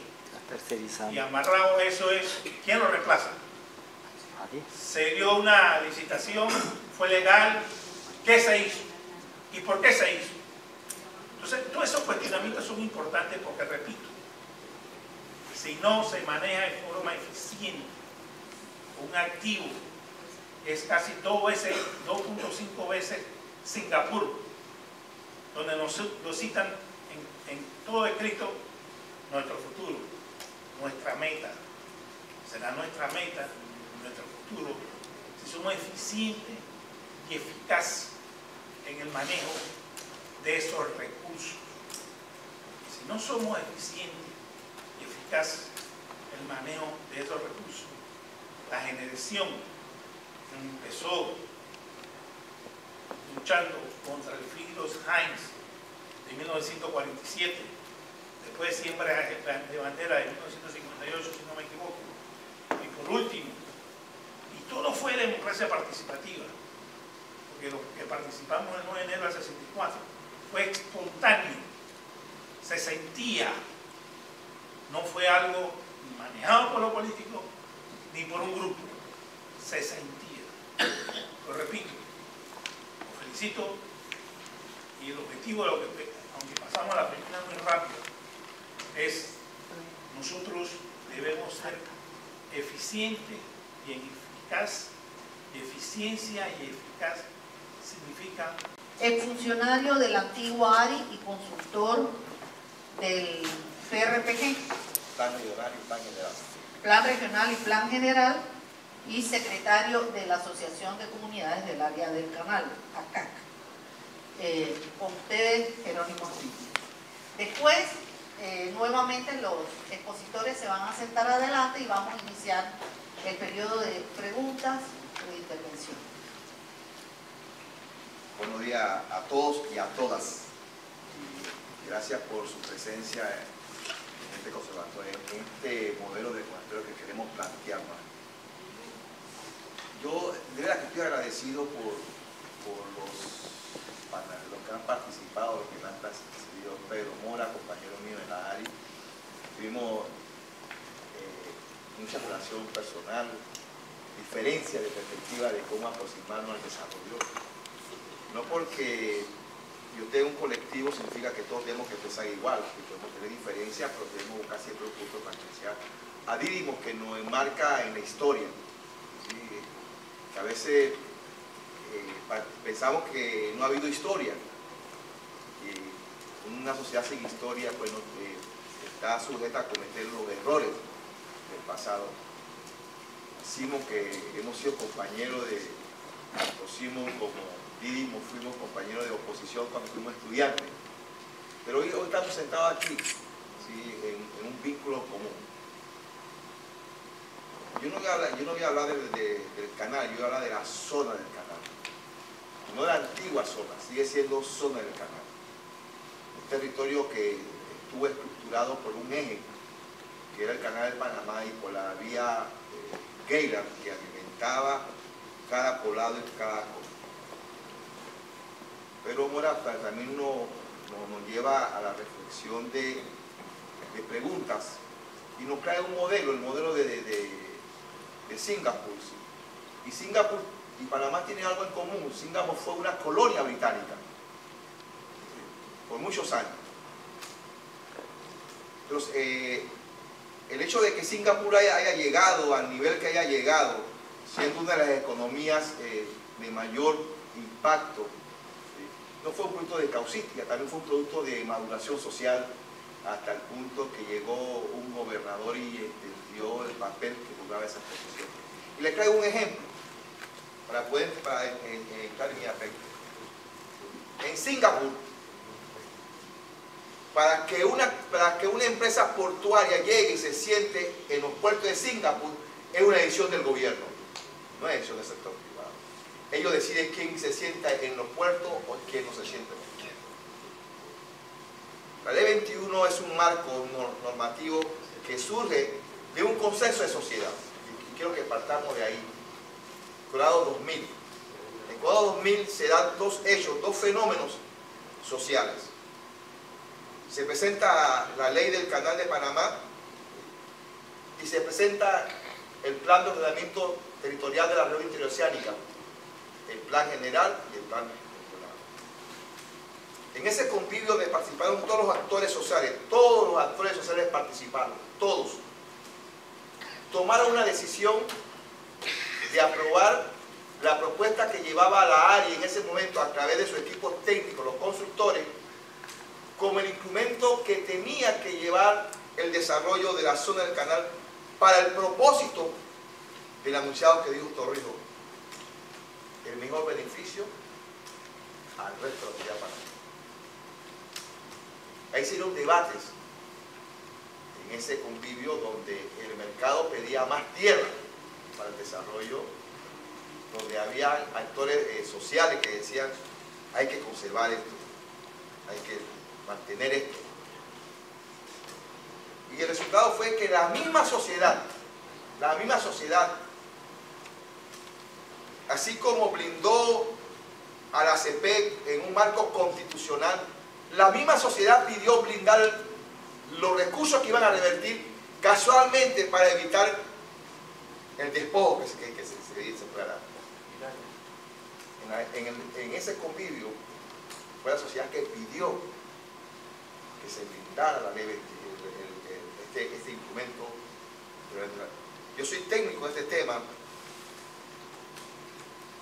Y amarrado eso es, ¿quién lo reemplaza? Se dio una licitación, fue legal, ¿qué se hizo? ¿Y por qué se hizo? Entonces, todos esos cuestionamientos son importantes porque, repito, si no se maneja de forma eficiente un activo, es casi 2.5 veces Singapur, donde nos citan en todo escrito nuestro futuro, nuestra meta. Será nuestra meta, nuestro futuro, si somos eficientes y eficaces en el manejo de esos recursos. Si no somos eficientes y eficaces en el manejo de esos recursos, la generación que empezó luchando contra el Friedrich Heinz de 1947, después de Siembra de Bandera de 1958, si no me equivoco, y por último, y todo fue democracia participativa, porque los que participamos el 9 de enero del 64 fue espontáneo, se sentía, no fue algo manejado por los políticos ni por un grupo, se sentía. Lo repito, lo felicito, y el objetivo de lo que, aunque pasamos la película muy rápido, es nosotros debemos ser eficientes y eficaz. Eficiencia y eficaz significa el funcionario del antiguo ARI y consultor del PRPG, Plan regional y plan general. Plan Regional y Plan General, y secretario de la Asociación de Comunidades del Área del Canal, ACAC. Con ustedes, Jerónimo Artiguo. Después, nuevamente los expositores se van a sentar adelante y vamos a iniciar el periodo de preguntas o de intervención. Buenos días a todos y a todas. Y gracias por su presencia en este conservatorio, en este modelo de conservatorio que queremos plantear. Yo de verdad que estoy agradecido por los que han participado, los que han presidido. Pedro Mora, compañero mío en la ARI. Tuvimos mucha relación personal, diferencia de perspectiva de cómo aproximarnos al desarrollo. No porque yo tenga un colectivo significa que todos tenemos que pensar igual, que podemos tener diferencias, pero tenemos que buscar siempre un punto transversal. Adírimos que nos enmarca en la historia, ¿sí? Que a veces pensamos que no ha habido historia, y una sociedad sin historia pues está sujeta a cometer los errores del pasado. Decimos que hemos sido compañeros de, como Didimo, fuimos compañeros de oposición cuando fuimos estudiantes, pero hoy estamos sentados aquí, ¿sí? en un vínculo común. Yo no voy a hablar del canal, yo voy a hablar de la zona del canal, no de la antigua zona, sigue siendo zona del canal, un territorio que estuvo estructurado por un eje, que era el canal de Panamá, y por la vía Geylang, que alimentaba cada poblado y cada cosa. Pero Mora también nos lleva a la reflexión de preguntas, y nos trae un modelo, el modelo de Singapur. Y Singapur y Panamá tienen algo en común. Singapur fue una colonia británica por muchos años. Entonces, el hecho de que Singapur haya llegado al nivel que haya llegado, siendo una de las economías de mayor impacto, no fue un producto de causística, también fue un producto de maduración social, hasta el punto que llegó un gobernador y entendió el papel que jugaba esa posición. Y les traigo un ejemplo para poder entrar en mi aspecto. En Singapur, para que una empresa portuaria llegue y se siente en los puertos de Singapur, es una decisión del gobierno, no es decisión del sector privado. Ellos deciden quién se sienta en los puertos o quién no se sienta en los puertos. La Ley 21 es un marco normativo que surge de un consenso de sociedad. y quiero que partamos de ahí. Colorado 2000. En Colorado 2000 se dan dos hechos, dos fenómenos sociales. Se presenta la ley del Canal de Panamá y se presenta el plan de ordenamiento territorial de la región interoceánica, el plan general y el plan regional. En ese convivio donde participaron todos los actores sociales participaron, todos. Tomaron una decisión de aprobar la propuesta que llevaba a la área en ese momento a través de su equipo técnico, los constructores, como el instrumento que tenía que llevar el desarrollo de la zona del canal para el propósito del anunciado que dijo Torrijos, el mejor beneficio al resto de la ciudad de Panamá. Ahí se dieron debates en ese convivio donde el mercado pedía más tierra para el desarrollo, donde había actores sociales que decían hay que conservar esto, hay que mantener esto. Y el resultado fue que la misma sociedad, así como blindó a la CPEC en un marco constitucional, la misma sociedad pidió blindar los recursos que iban a revertir casualmente para evitar el despojo que se pueda dar. En ese convivio fue la sociedad que pidió que se blindara la ley, este instrumento. Yo soy técnico de este tema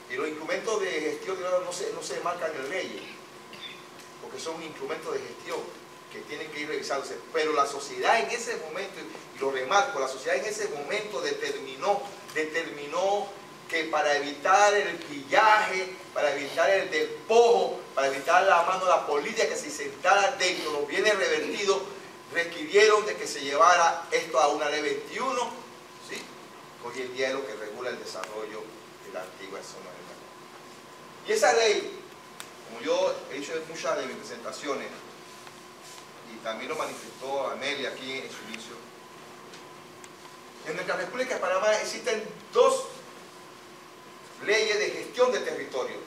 y los instrumentos de gestión no se marcan en leyes, porque son instrumentos de gestión que tienen que ir revisándose, pero la sociedad en ese momento, y lo remarco, la sociedad en ese momento determinó que para evitar el pillaje, para evitar el despojo, para evitar la mano de la política que se sentara dentro de los bienes revertidos, requirieron de que se llevara esto a una ley 21, ¿sí? Hoy en día es lo que regula el desarrollo de la antigua zona del canal. Y esa ley, como yo he dicho en muchas de mis presentaciones, y también lo manifestó Amelia aquí en su inicio, en nuestra República de Panamá existen dos leyes de gestión de territorio.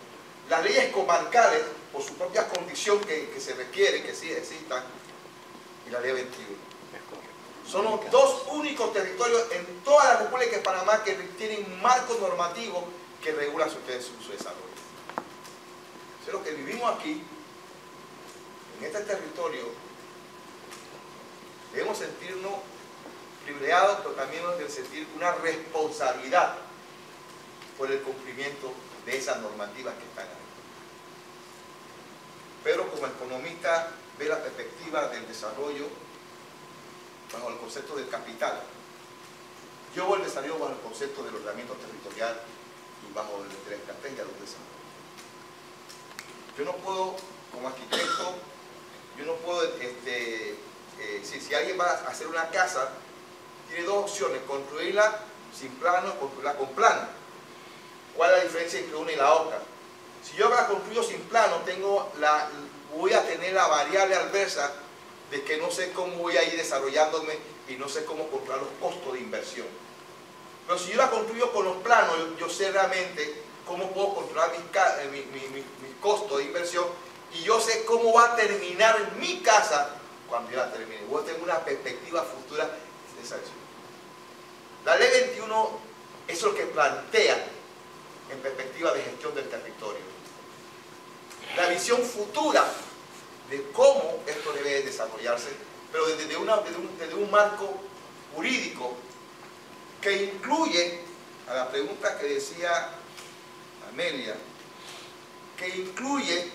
Las leyes comarcales, por su propia condición que se requiere, que sí existan, y la ley 21. Son los dos únicos territorios en toda la República de Panamá que tienen un marco normativo que regula su desarrollo. Eso es lo que vivimos aquí, en este territorio. Debemos sentirnos privilegiados, pero también debemos sentir una responsabilidad por el cumplimiento de esas normativas que están ahí. Pero como economista ve la perspectiva del desarrollo bajo el concepto del capital. Yo veo el desarrollo bajo el concepto del ordenamiento territorial y bajo de la estrategia del desarrollo. Yo no puedo, como arquitecto, yo no puedo, si alguien va a hacer una casa, tiene dos opciones: construirla sin plano o construirla con plano. ¿Cuál es la diferencia entre una y la otra? Si yo la construyo sin plano, voy a tener la variable adversa de que no sé cómo voy a ir desarrollándome y no sé cómo controlar los costos de inversión. Pero si yo la construyo con los planos, yo sé realmente cómo puedo controlar mis costos de inversión y yo sé cómo va a terminar mi casa cuando yo la termine. Voy a tener una perspectiva futura de esa visión. La ley 21 es lo que plantea en perspectiva de gestión del territorio. La visión futura de cómo esto debe desarrollarse, pero desde un marco jurídico que incluye, a la pregunta que decía Amelia, que incluye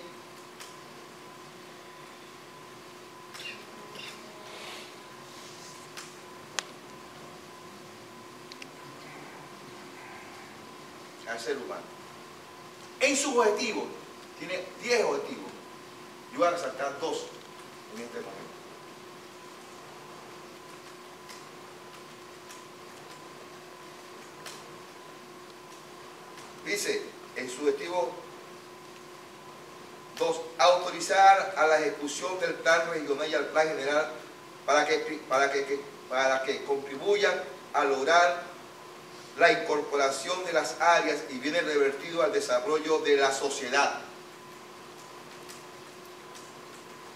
al ser humano. En sus objetivos, tiene 10 objetivos. Yo voy a resaltar 2 en este momento. Dice, en su objetivo 2, autorizar a la ejecución del plan regional y al plan general para que contribuyan a lograr la incorporación de las áreas y bienes revertidos al desarrollo de la sociedad.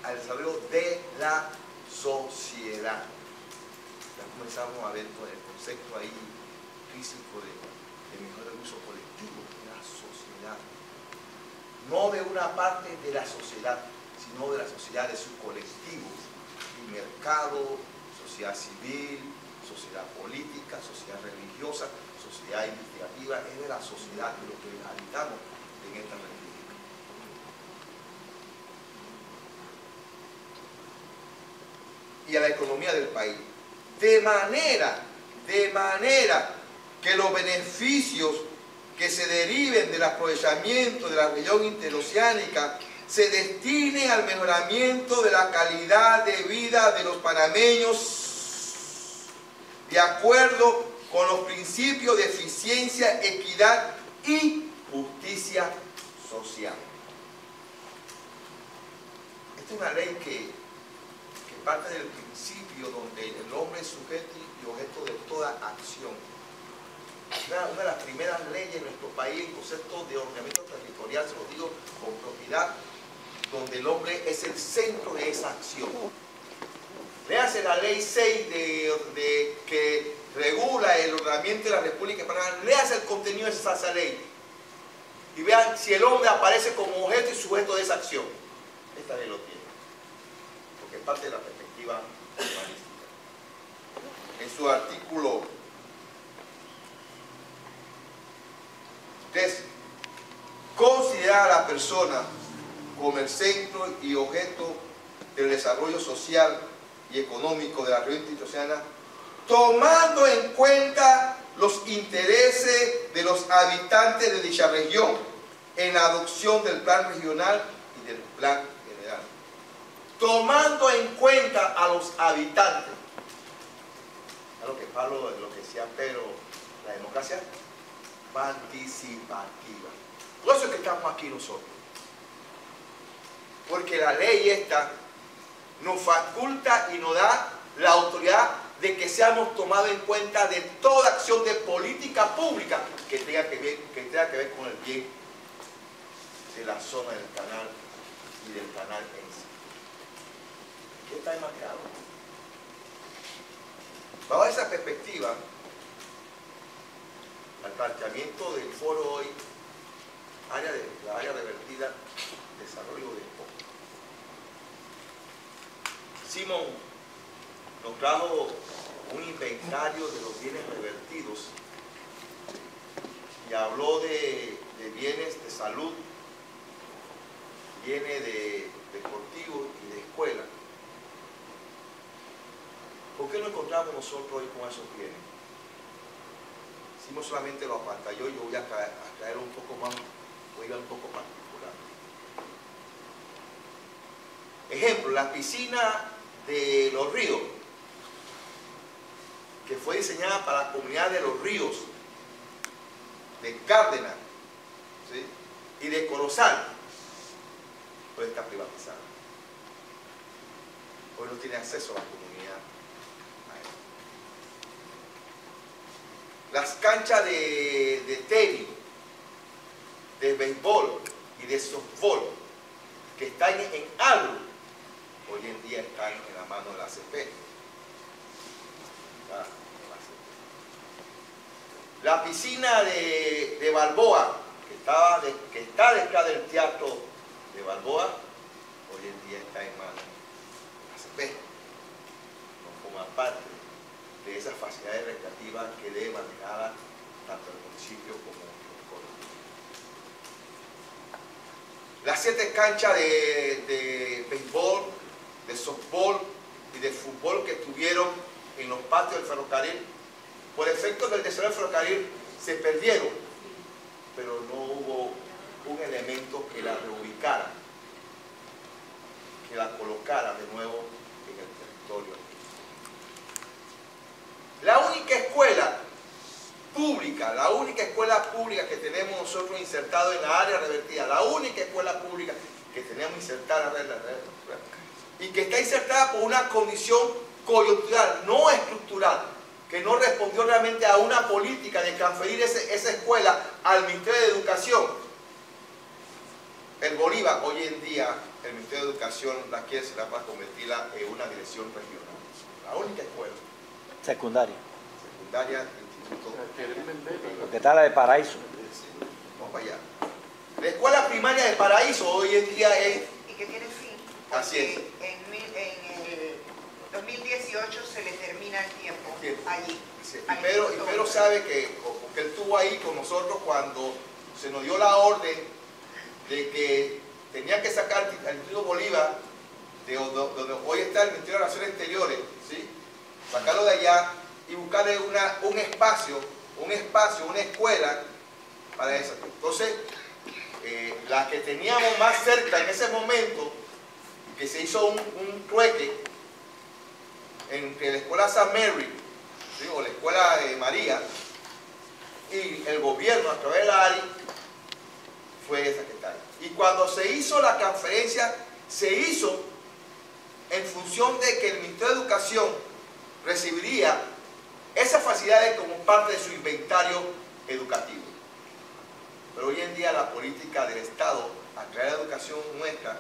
Al desarrollo de la sociedad. Ya comenzamos a ver el concepto ahí físico de mejor uso colectivo de la sociedad. No de una parte de la sociedad, sino de la sociedad de sus colectivos. Y mercado, sociedad civil, sociedad política, sociedad religiosa, sociedad investigativa, es de la sociedad de lo que habitamos en esta república. Y a la economía del país. De manera que los beneficios que se deriven del aprovechamiento de la región interoceánica se destinen al mejoramiento de la calidad de vida de los panameños de acuerdo con los principios de eficiencia, equidad y justicia social. Esta es una ley que parte del principio donde el hombre es sujeto y objeto de toda acción. Una de las primeras leyes en nuestro país, el concepto de ordenamiento territorial, se lo digo con propiedad, donde el hombre es el centro de esa acción. Léase la ley 6 que regula el ordenamiento de la República de Panamá, léase el contenido de esa ley y vean si el hombre aparece como objeto y sujeto de esa acción. Esta ley lo tiene, porque es parte de la perspectiva humanística. En su artículo 3, considera a la persona como el centro y objeto del desarrollo social y económico de la región interoceánica, tomando en cuenta los intereses de los habitantes de dicha región en la adopción del plan regional y del plan general. Tomando en cuenta a los habitantes. A lo que Pablo, lo que decía Pedro, la democracia participativa. Por eso es que estamos aquí nosotros. Porque la ley esta nos faculta y nos da la autoridad de que seamos tomados en cuenta de toda acción de política pública que tenga que ver con el bien de la zona del canal y del canal en sí. ¿Qué está enmarcado? Bajo esa perspectiva, al planteamiento del foro hoy, la área revertida, desarrollo de poco. Simón nos trajo un inventario de los bienes revertidos y habló de bienes de salud, bienes de deportivos y de escuela. ¿Por qué no encontramos nosotros hoy con esos bienes? Simón solamente lo apantalló y yo voy a traer un poco más, voy a ir un poco particular. Ejemplo, la piscina de Los Ríos, que fue diseñada para la comunidad de Los Ríos, de Cárdenas, ¿sí?, y de Corozal, hoy está privatizada. Hoy no tiene acceso a la comunidad a eso. Las canchas de tenis, de béisbol y de softball que están en ALU, hoy en día están en la mano de la ACP. La piscina de Balboa, que está detrás del teatro de Balboa, hoy en día está en manos de la ACP. No forma parte de esas facilidades recreativas que debe manejar tanto el municipio como el colegio. Las 7 canchas de béisbol, de softball y de fútbol que estuvieron en los patios del ferrocarril, por efecto del desarrollo del ferrocarril, se perdieron, pero no hubo un elemento que la reubicara, que la colocara de nuevo en el territorio. La única escuela pública que tenemos nosotros insertado en la área revertida, la única escuela pública que tenemos insertada en la red y que está insertada por una condición coyuntural, no estructural, que no respondió realmente a una política de transferir esa escuela al Ministerio de Educación. El Bolívar, hoy en día, el Ministerio de Educación la quiere cerrar para convertirla en una dirección regional. La única escuela Secundaria. secundaria, instituto. Porque está la de Paraíso. Vamos para allá. La escuela primaria de Paraíso hoy en día es... Y que tiene fin. Así es. En el 2018 se le termina el tiempo Sí. allí. Sí, y Pedro sabe que, porque él estuvo ahí con nosotros cuando se nos dio la orden de que tenía que sacar al Instituto Bolívar, de donde hoy está el Ministerio de Relaciones Exteriores, ¿sí? Sacarlo de allá y buscarle un espacio, una escuela para eso. Entonces, la que teníamos más cerca en ese momento, que se hizo un trueque entre la escuela San Mary, ¿sí? O la escuela de María, y el gobierno a través de la ARI, fue esa que está ahí. Y cuando se hizo la transferencia, se hizo en función de que el Ministerio de Educación recibiría esas facilidades como parte de su inventario educativo. Pero hoy en día la política del Estado, a través de la educación nuestra,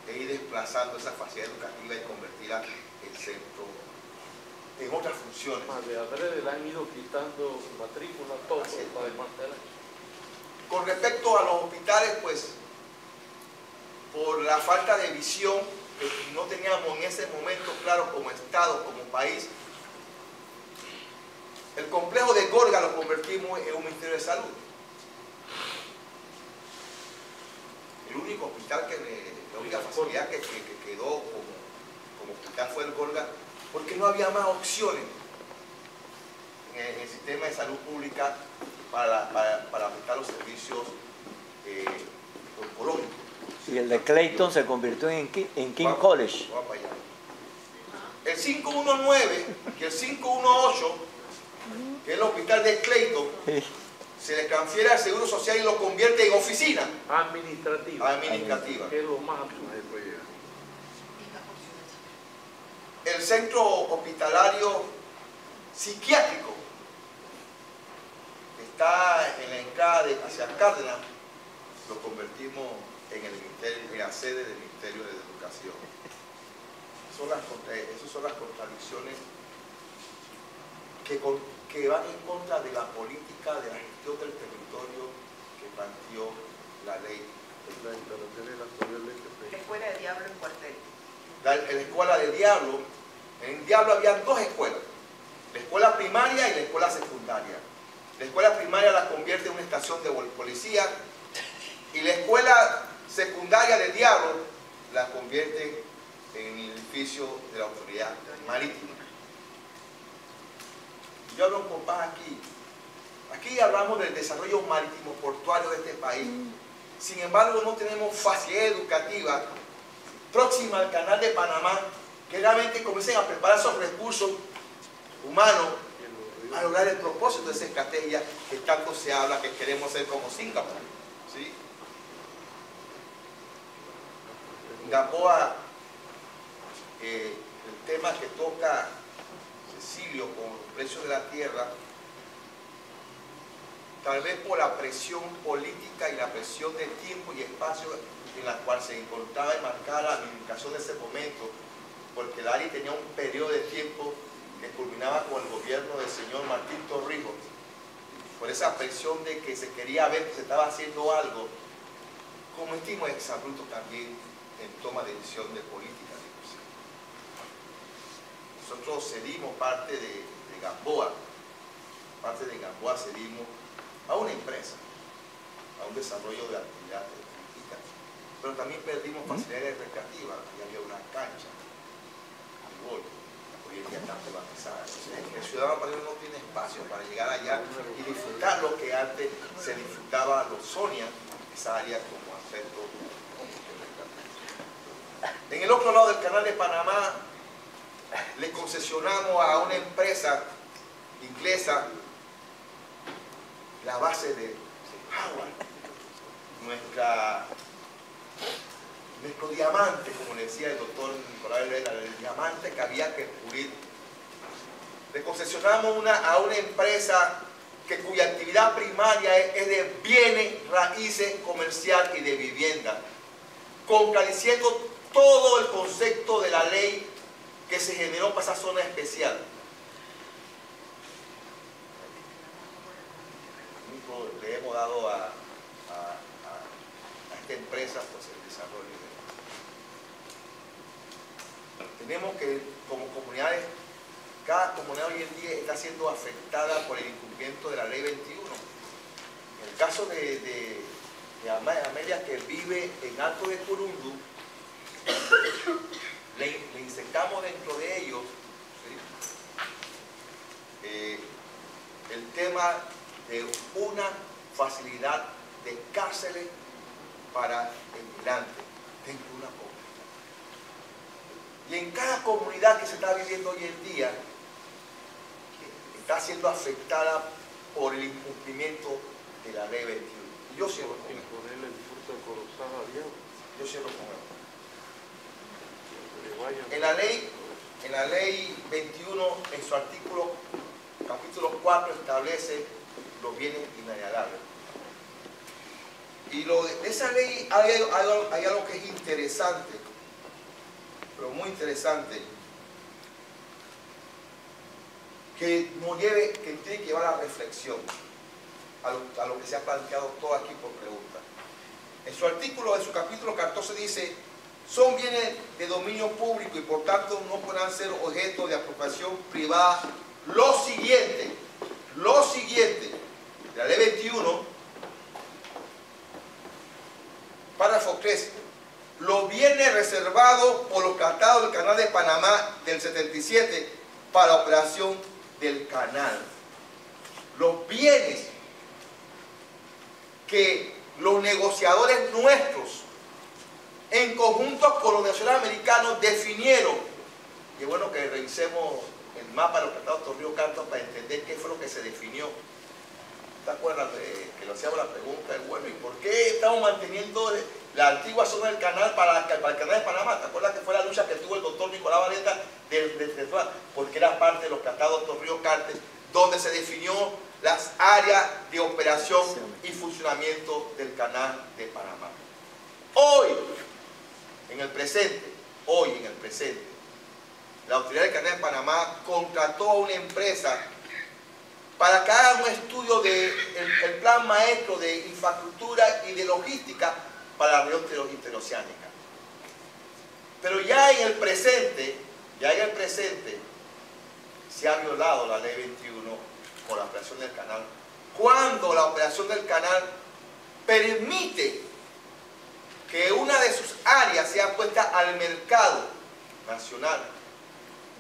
es ir desplazando esa facilidad educativa y convertirla en centro, en otras funciones. Más de adrede le han ido quitando matrícula, todo para desmantelar. Con respecto a los hospitales, pues, por la falta de visión que no teníamos en ese momento claro como Estado, como país, el complejo de Gorga lo convertimos en un Ministerio de Salud. El único hospital la única facilidad que quedó como hospital fue el Gorga, porque no había más opciones en el sistema de salud pública para prestar los servicios oncológicos. Y el de Clayton se convirtió en King College. Vamos para allá. El 519 y el 518, que es el hospital de Clayton, se le transfiere al Seguro Social y lo convierte en oficina Administrativa. Que es lo más absurdo. El centro hospitalario psiquiátrico que está en la entrada hacia Cárdenas, lo convertimos en la sede del Ministerio de Educación. Esas son las contradicciones que van en contra de la política de la gestión del territorio que planteó la ley. La escuela de Diablo en cuartel. La escuela de Diablo, en Diablo había dos escuelas, la escuela primaria y la escuela secundaria. La escuela primaria la convierte en una estación de policía y la escuela secundaria de Diablo la convierte en el edificio de la autoridad marítima. Yo hablo un compás aquí. Aquí hablamos del desarrollo marítimo portuario de este país. Sin embargo, no tenemos facilidad educativa próxima al canal de Panamá que realmente comiencen a preparar esos recursos humanos a lograr el propósito de esa estrategia que tanto se habla que queremos ser como Singapur. ¿Sí? Gamboa, el tema que toca Cecilio con los precios de la tierra, tal vez por la presión política y la presión de tiempo y espacio en la cual se encontraba enmarcada la administración de ese momento, porque el ARI tenía un periodo de tiempo que culminaba con el gobierno del señor Martín Torrijos, por esa presión de que se quería ver que se estaba haciendo algo, cometimos exabrupto también en toma de decisión de política. Nosotros cedimos parte de Gamboa cedimos a una empresa, a un desarrollo de actividades turísticas, pero también perdimos facilidades recreativas. Ahí había una cancha de gol, hoy en día está privatizada. El ciudadano no tiene espacio para llegar allá y disfrutar lo que antes se disfrutaba los Sonia, esa área como aspecto. En el otro lado del canal de Panamá le concesionamos a una empresa inglesa la base de Howard, nuestro diamante, como le decía el doctor Nicolás Herrera, el diamante que había que pulir le concesionamos a una empresa cuya actividad primaria es de bienes, raíces, comercial y de vivienda, contradiciendo todo el concepto de la ley que se generó para esa zona especial. Le hemos dado a esta empresa pues, el desarrollo. Tenemos que, como comunidades, cada comunidad hoy en día está siendo afectada por el incumplimiento de la ley 21. En el caso de Amelia, que vive en Alto de Curundú, le insertamos dentro de ellos, ¿sí? El tema de una facilidad de cárceles para emigrantes dentro de una comunidad. Y en cada comunidad que se está viviendo hoy en día, está siendo afectada por el incumplimiento de la ley 21. Y yo cierro con esto. Yo cierro con esto. En la ley 21, en su artículo, capítulo 4, establece los bienes inalienables. Y de esa ley hay algo que es interesante, pero muy interesante, que tiene que llevar a la reflexión, a lo que se ha planteado todo aquí por pregunta. En su capítulo 14 dice: son bienes de dominio público y por tanto no podrán ser objeto de apropiación privada. Lo siguiente, de la ley 21, párrafo 3, los bienes reservados por los tratados del Canal de Panamá del 77 para la operación del canal. Los bienes que los negociadores nuestros, en conjunto con los nacionales americanos, definieron. Y es bueno que revisemos el mapa de los tratados de Torrijos Cartas para entender qué fue lo que se definió. ¿Te acuerdas que lo hacíamos la pregunta? Bueno, ¿y por qué estamos manteniendo la antigua zona del canal para el canal de Panamá? ¿Te acuerdas que fue la lucha que tuvo el doctor Nicolás Vareta porque era parte de los tratados de Torrijos Cartas, donde se definió las áreas de operación y funcionamiento del canal de Panamá? Hoy, en el presente, la autoridad del canal de Panamá contrató a una empresa para que haga un estudio del plan maestro de infraestructura y de logística para la región interoceánica. Pero ya en el presente se ha violado la ley 21 por la operación del canal, cuando la operación del canal permite que una de sus áreas sea puesta al mercado nacional,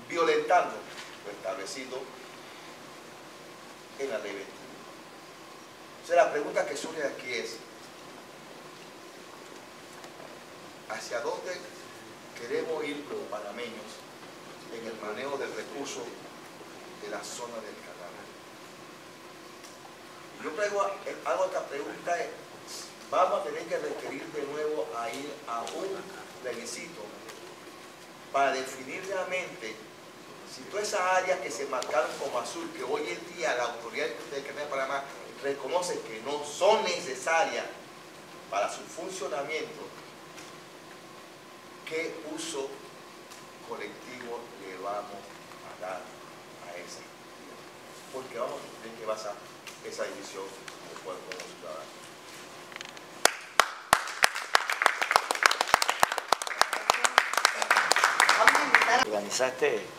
violentando lo establecido en la ley 21. Entonces la pregunta que surge aquí es: ¿hacia dónde queremos ir los panameños en el manejo del recurso de la zona del canal? Y yo hago esta pregunta: vamos a tener que requerir de nuevo a ir a un plebiscito para definir realmente si todas esas áreas que se marcaron como azul, que hoy en día la autoridad del Canal de Panamá reconoce que no son necesarias para su funcionamiento, ¿qué uso colectivo le vamos a dar a esa? Porque vamos a tener que basar esa división del pueblo como ciudadanos. Organizaste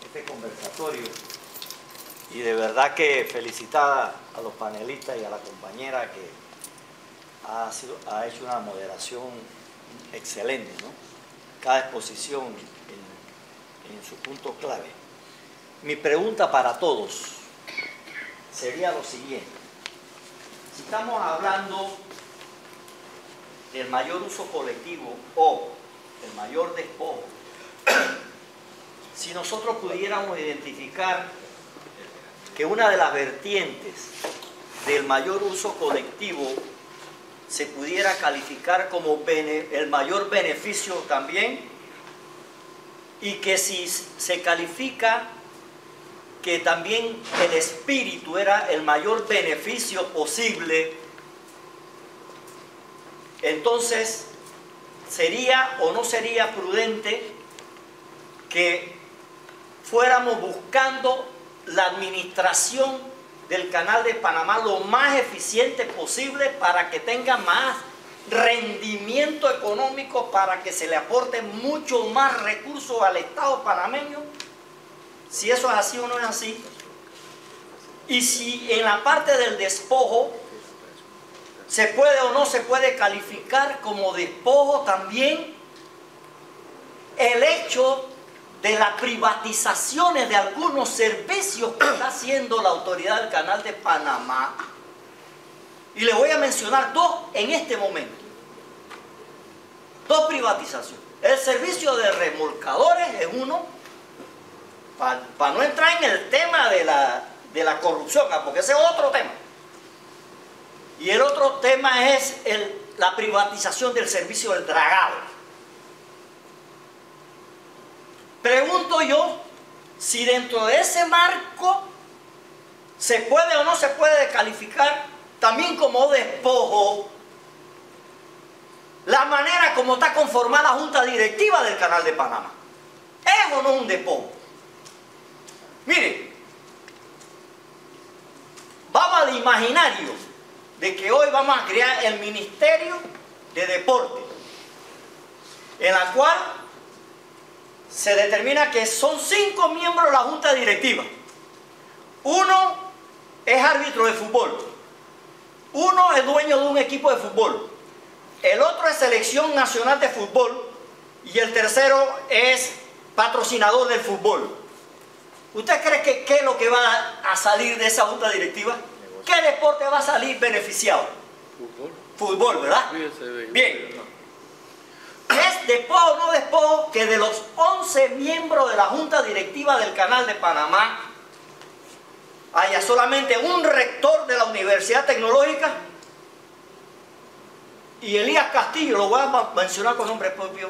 este conversatorio y de verdad que felicitada a los panelistas y a la compañera que ha hecho una moderación excelente, ¿no? Cada exposición en su punto clave. Mi pregunta para todos sería lo siguiente: si estamos hablando del mayor uso colectivo o el mayor despojo, si nosotros pudiéramos identificar que una de las vertientes del mayor uso colectivo se pudiera calificar como el mayor beneficio también, y que si se califica que también el espíritu era el mayor beneficio posible, entonces sería o no sería prudente que fuéramos buscando la administración del Canal de Panamá lo más eficiente posible para que tenga más rendimiento económico, para que se le aporte mucho más recursos al Estado panameño. Si eso es así o no es así, y si en la parte del despojo se puede o no se puede calificar como despojo también el hecho de las privatizaciones de algunos servicios que está haciendo la autoridad del Canal de Panamá. Y le voy a mencionar dos en este momento. Dos privatizaciones. El servicio de remolcadores es uno, para no entrar en el tema de la corrupción, porque ese es otro tema. Y el otro tema es la privatización del servicio del dragado. Pregunto yo si dentro de ese marco se puede o no se puede calificar también como despojo la manera como está conformada la Junta Directiva del Canal de Panamá. ¿Es o no un despojo? Mire, vamos al imaginario de que hoy vamos a crear el Ministerio de Deporte, en la cual se determina que son 5 miembros de la Junta Directiva. Uno es árbitro de fútbol, uno es dueño de un equipo de fútbol, el otro es selección nacional de fútbol y el tercero es patrocinador del fútbol. ¿Usted cree que qué es lo que va a salir de esa Junta Directiva? ¿Qué deporte va a salir beneficiado? Fútbol. Fútbol, ¿verdad? Bien. ¿Es despojo o no despojo que de los 11 miembros de la Junta Directiva del Canal de Panamá haya solamente un rector de la Universidad Tecnológica y Elías Castillo, lo voy a mencionar con nombre propio,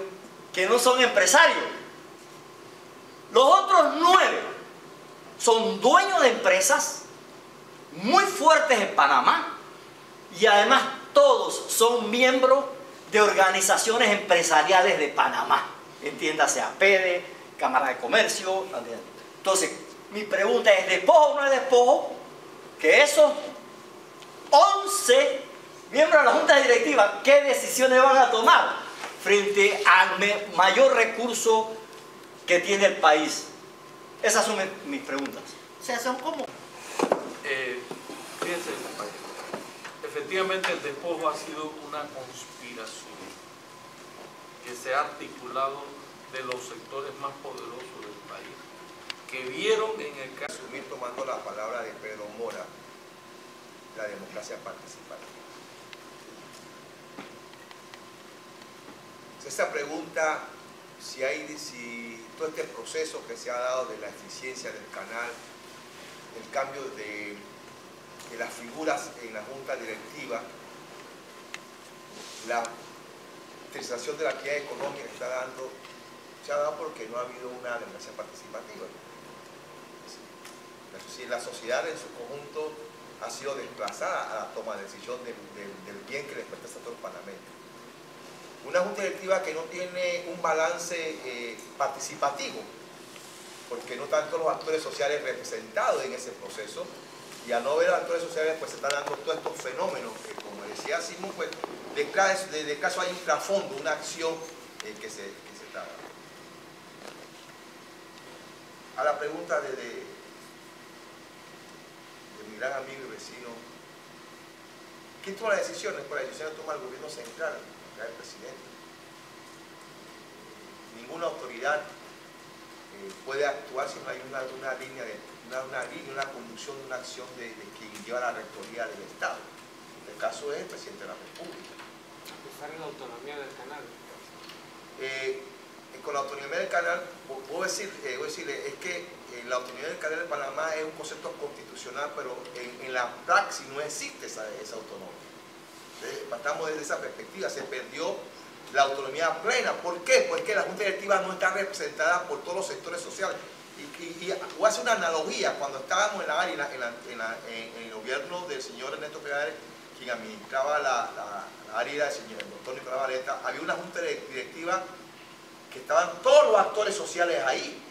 que no son empresarios? Los otros 9 son dueños de empresas muy fuertes en Panamá y además todos son miembros de organizaciones empresariales de Panamá, entiéndase APEDE, Cámara de Comercio. Entonces, mi pregunta es, ¿despojo o no es despojo que esos 11 miembros de la Junta Directiva, qué decisiones van a tomar frente al mayor recurso que tiene el país? Esas son mis preguntas. O sea, son como... Fíjense, efectivamente el despojo ha sido una conspiración que se ha articulado de los sectores más poderosos del país, que vieron en el caso... Asumir tomando la palabra de Pedro Mora, la democracia participativa. Esa pregunta, si todo este proceso que se ha dado de la eficiencia del canal, el cambio de las figuras en la Junta Directiva, la utilización de la actividad económica que está dando, se ha dado porque no ha habido una democracia participativa. La sociedad en su conjunto ha sido desplazada a la toma de decisión del bien que les pertenece a todos los panameños. Una Junta Directiva que no tiene un balance participativo, porque no están todos los actores sociales representados en ese proceso, y al no ver a los actores sociales pues se están dando todos estos fenómenos que, como decía Simón, pues de caso hay un trasfondo, una acción que se está dando. A la pregunta de mi gran amigo y vecino, ¿quién toma las decisiones? Pues las decisiones toma el gobierno central, el presidente. Ninguna autoridad puede actuar si no hay una línea, una conducción de una acción de quien lleva la rectoría del Estado. El caso es el presidente de la República. A pesar de la autonomía del canal. Con la autonomía del canal, voy a decirle, es que la autonomía del canal de Panamá es un concepto constitucional, pero en la praxis no existe esa autonomía. Partamos desde esa perspectiva, se perdió la autonomía plena. ¿Por qué? Porque la Junta Directiva no está representada por todos los sectores sociales. Y voy a hacer una analogía. Cuando estábamos en la área, en el gobierno del señor Ernesto Pegares, quien administraba la área del señor el doctor Nicolás Valeta, había una junta directiva que estaban todos los actores sociales ahí.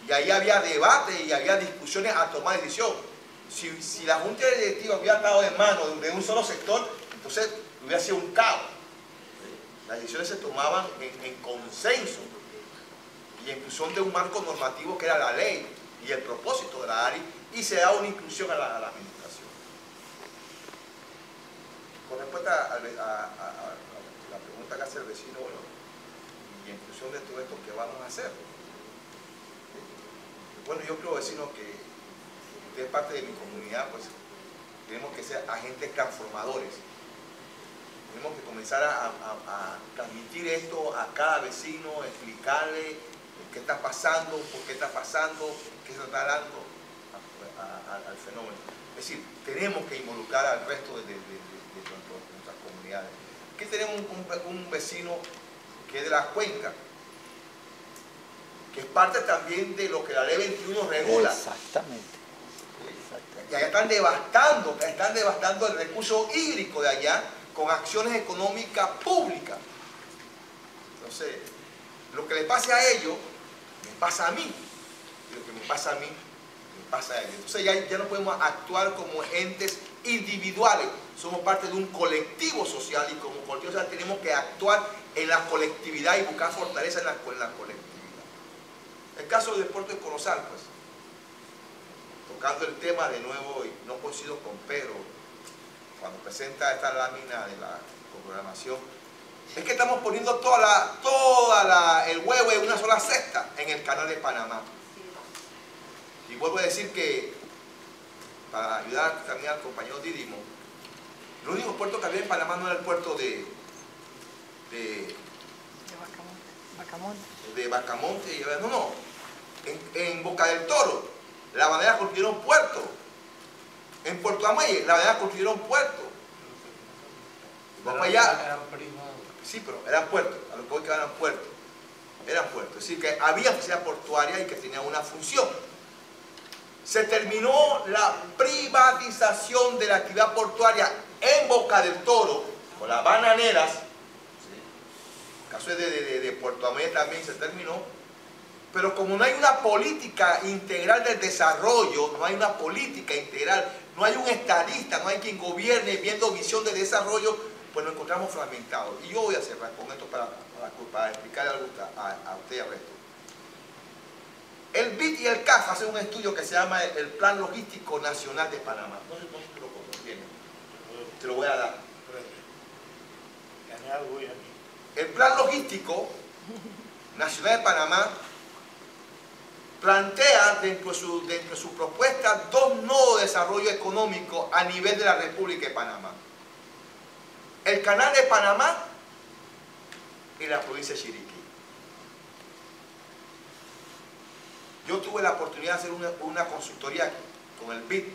Y ahí había debate y había discusiones a tomar decisión. Si la junta directiva hubiera estado en manos de un solo sector, entonces hubiera sido un caos. Las decisiones se tomaban en consenso y en función de un marco normativo que era la ley y el propósito de la área, y se daba una inclusión a la administración. Con respuesta a la pregunta que hace el vecino, bueno, y en función de todo esto, ¿qué vamos a hacer? Bueno, yo creo, vecino, que usted es parte de mi comunidad, pues tenemos que ser agentes transformadores. Tenemos que comenzar a transmitir esto a cada vecino, explicarle qué está pasando, por qué está pasando, qué se está dando al fenómeno. Es decir, tenemos que involucrar al resto de nuestras comunidades. Aquí tenemos un vecino que es de la cuenca, que es parte también de lo que la ley 21 regula. Exactamente. Y allá están devastando el recurso hídrico de allá con acciones económicas públicas. Entonces, lo que le pase a ellos, me pasa a mí. Y lo que me pasa a mí, me pasa a ellos. Entonces ya no podemos actuar como entes individuales. Somos parte de un colectivo social y como colectivo social tenemos que actuar en la colectividad y buscar fortaleza en la colectividad. El caso del puerto de Corozal, pues, tocando el tema de nuevo, y no coincido con Pedro cuando presenta esta lámina de la programación, es que estamos poniendo el huevo en una sola cesta en el canal de Panamá. Y vuelvo a decir que, para ayudar también al compañero Didimo, el único puerto que había en Panamá no era el puerto de Bacamonte, no. En Boca del Toro, la Banera construyeron puerto. En Puerto Amaya, la Banera construyeron puerto. Vamos allá. Sí, pero eran puertos, a lo que voy que eran puertos. Eran puertos, es decir, que había oficina portuaria y que tenía una función. Se terminó la privatización de la actividad portuaria en Boca del Toro, con las bananeras. El caso de Puerto Amaya también se terminó. Pero como no hay una política integral del desarrollo, no hay una política integral, no hay un estadista, no hay quien gobierne viendo visión de desarrollo, pues nos encontramos fragmentados. Y yo voy a cerrar con esto para explicarle algo a usted y al resto. El BID y el CAF hacen un estudio que se llama el Plan Logístico Nacional de Panamá. No sé si lo conocen. Te lo voy a dar. El Plan Logístico Nacional de Panamá plantea dentro de su propuesta dos nodos de desarrollo económico a nivel de la República de Panamá. El Canal de Panamá y la provincia de Chiriquí. Yo tuve la oportunidad de hacer una consultoría con el BID,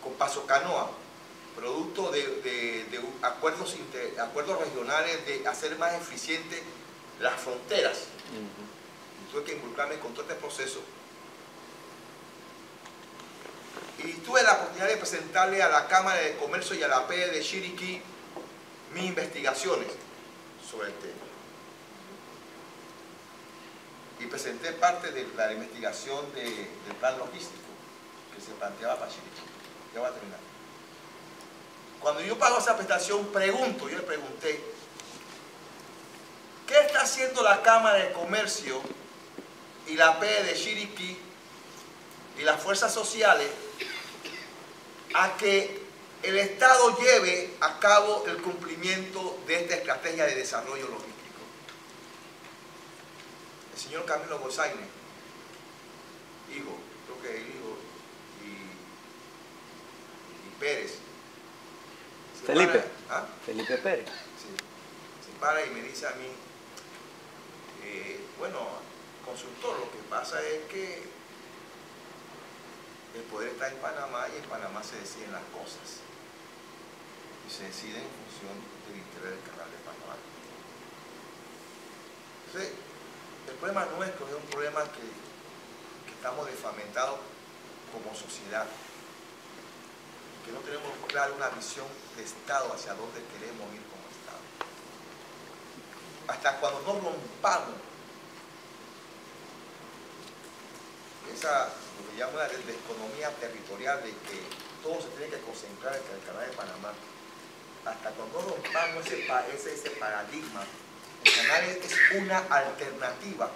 con Paso Canoa, producto de acuerdos regionales de hacer más eficientes las fronteras. Tuve que involucrarme con todo este proceso. Y tuve la oportunidad de presentarle a la Cámara de Comercio y a la PE de Chiriquí mis investigaciones sobre el tema. Y presenté parte de la investigación del plan logístico que se planteaba para Chiriquí. Ya voy a terminar. Cuando yo pago esa prestación, yo le pregunté, ¿qué está haciendo la Cámara de Comercio y la PE de Chiriquí y las fuerzas sociales a que el Estado lleve a cabo el cumplimiento de esta estrategia de desarrollo logístico? El señor Camilo Gozaine, creo que el hijo, y Pérez. Felipe. ¿Ah? Felipe Pérez. Sí. Se para y me dice a mí, bueno, consultor, lo que pasa es que el poder está en Panamá y en Panamá se deciden las cosas. Y se deciden en función del interés del canal de Panamá. Entonces, el problema nuestro es un problema que está estamos desfragmentados como sociedad, que no tenemos clara una visión de Estado hacia dónde queremos ir como Estado. Hasta cuando no rompamos esa, lo que llamo la economía territorial, de que todo se tiene que concentrar en el Canal de Panamá, hasta cuando no rompamos ese paradigma, el canal es una alternativa,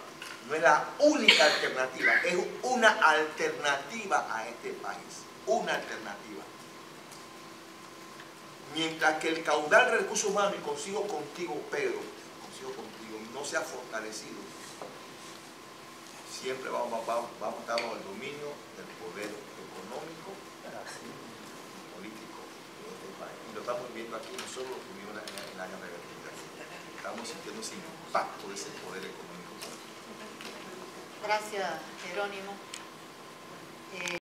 no es la única alternativa, es una alternativa a este país, una alternativa. Mientras que el caudal de recursos humanos, y consigo contigo, Pedro, no sea fortalecido, siempre vamos a estar bajo el dominio del poder económico y político de este país. Y lo estamos viendo aquí, nosotros lo tuvimos en el año de la estamos sintiendo ese impacto de ese poder económico. Gracias, Jerónimo.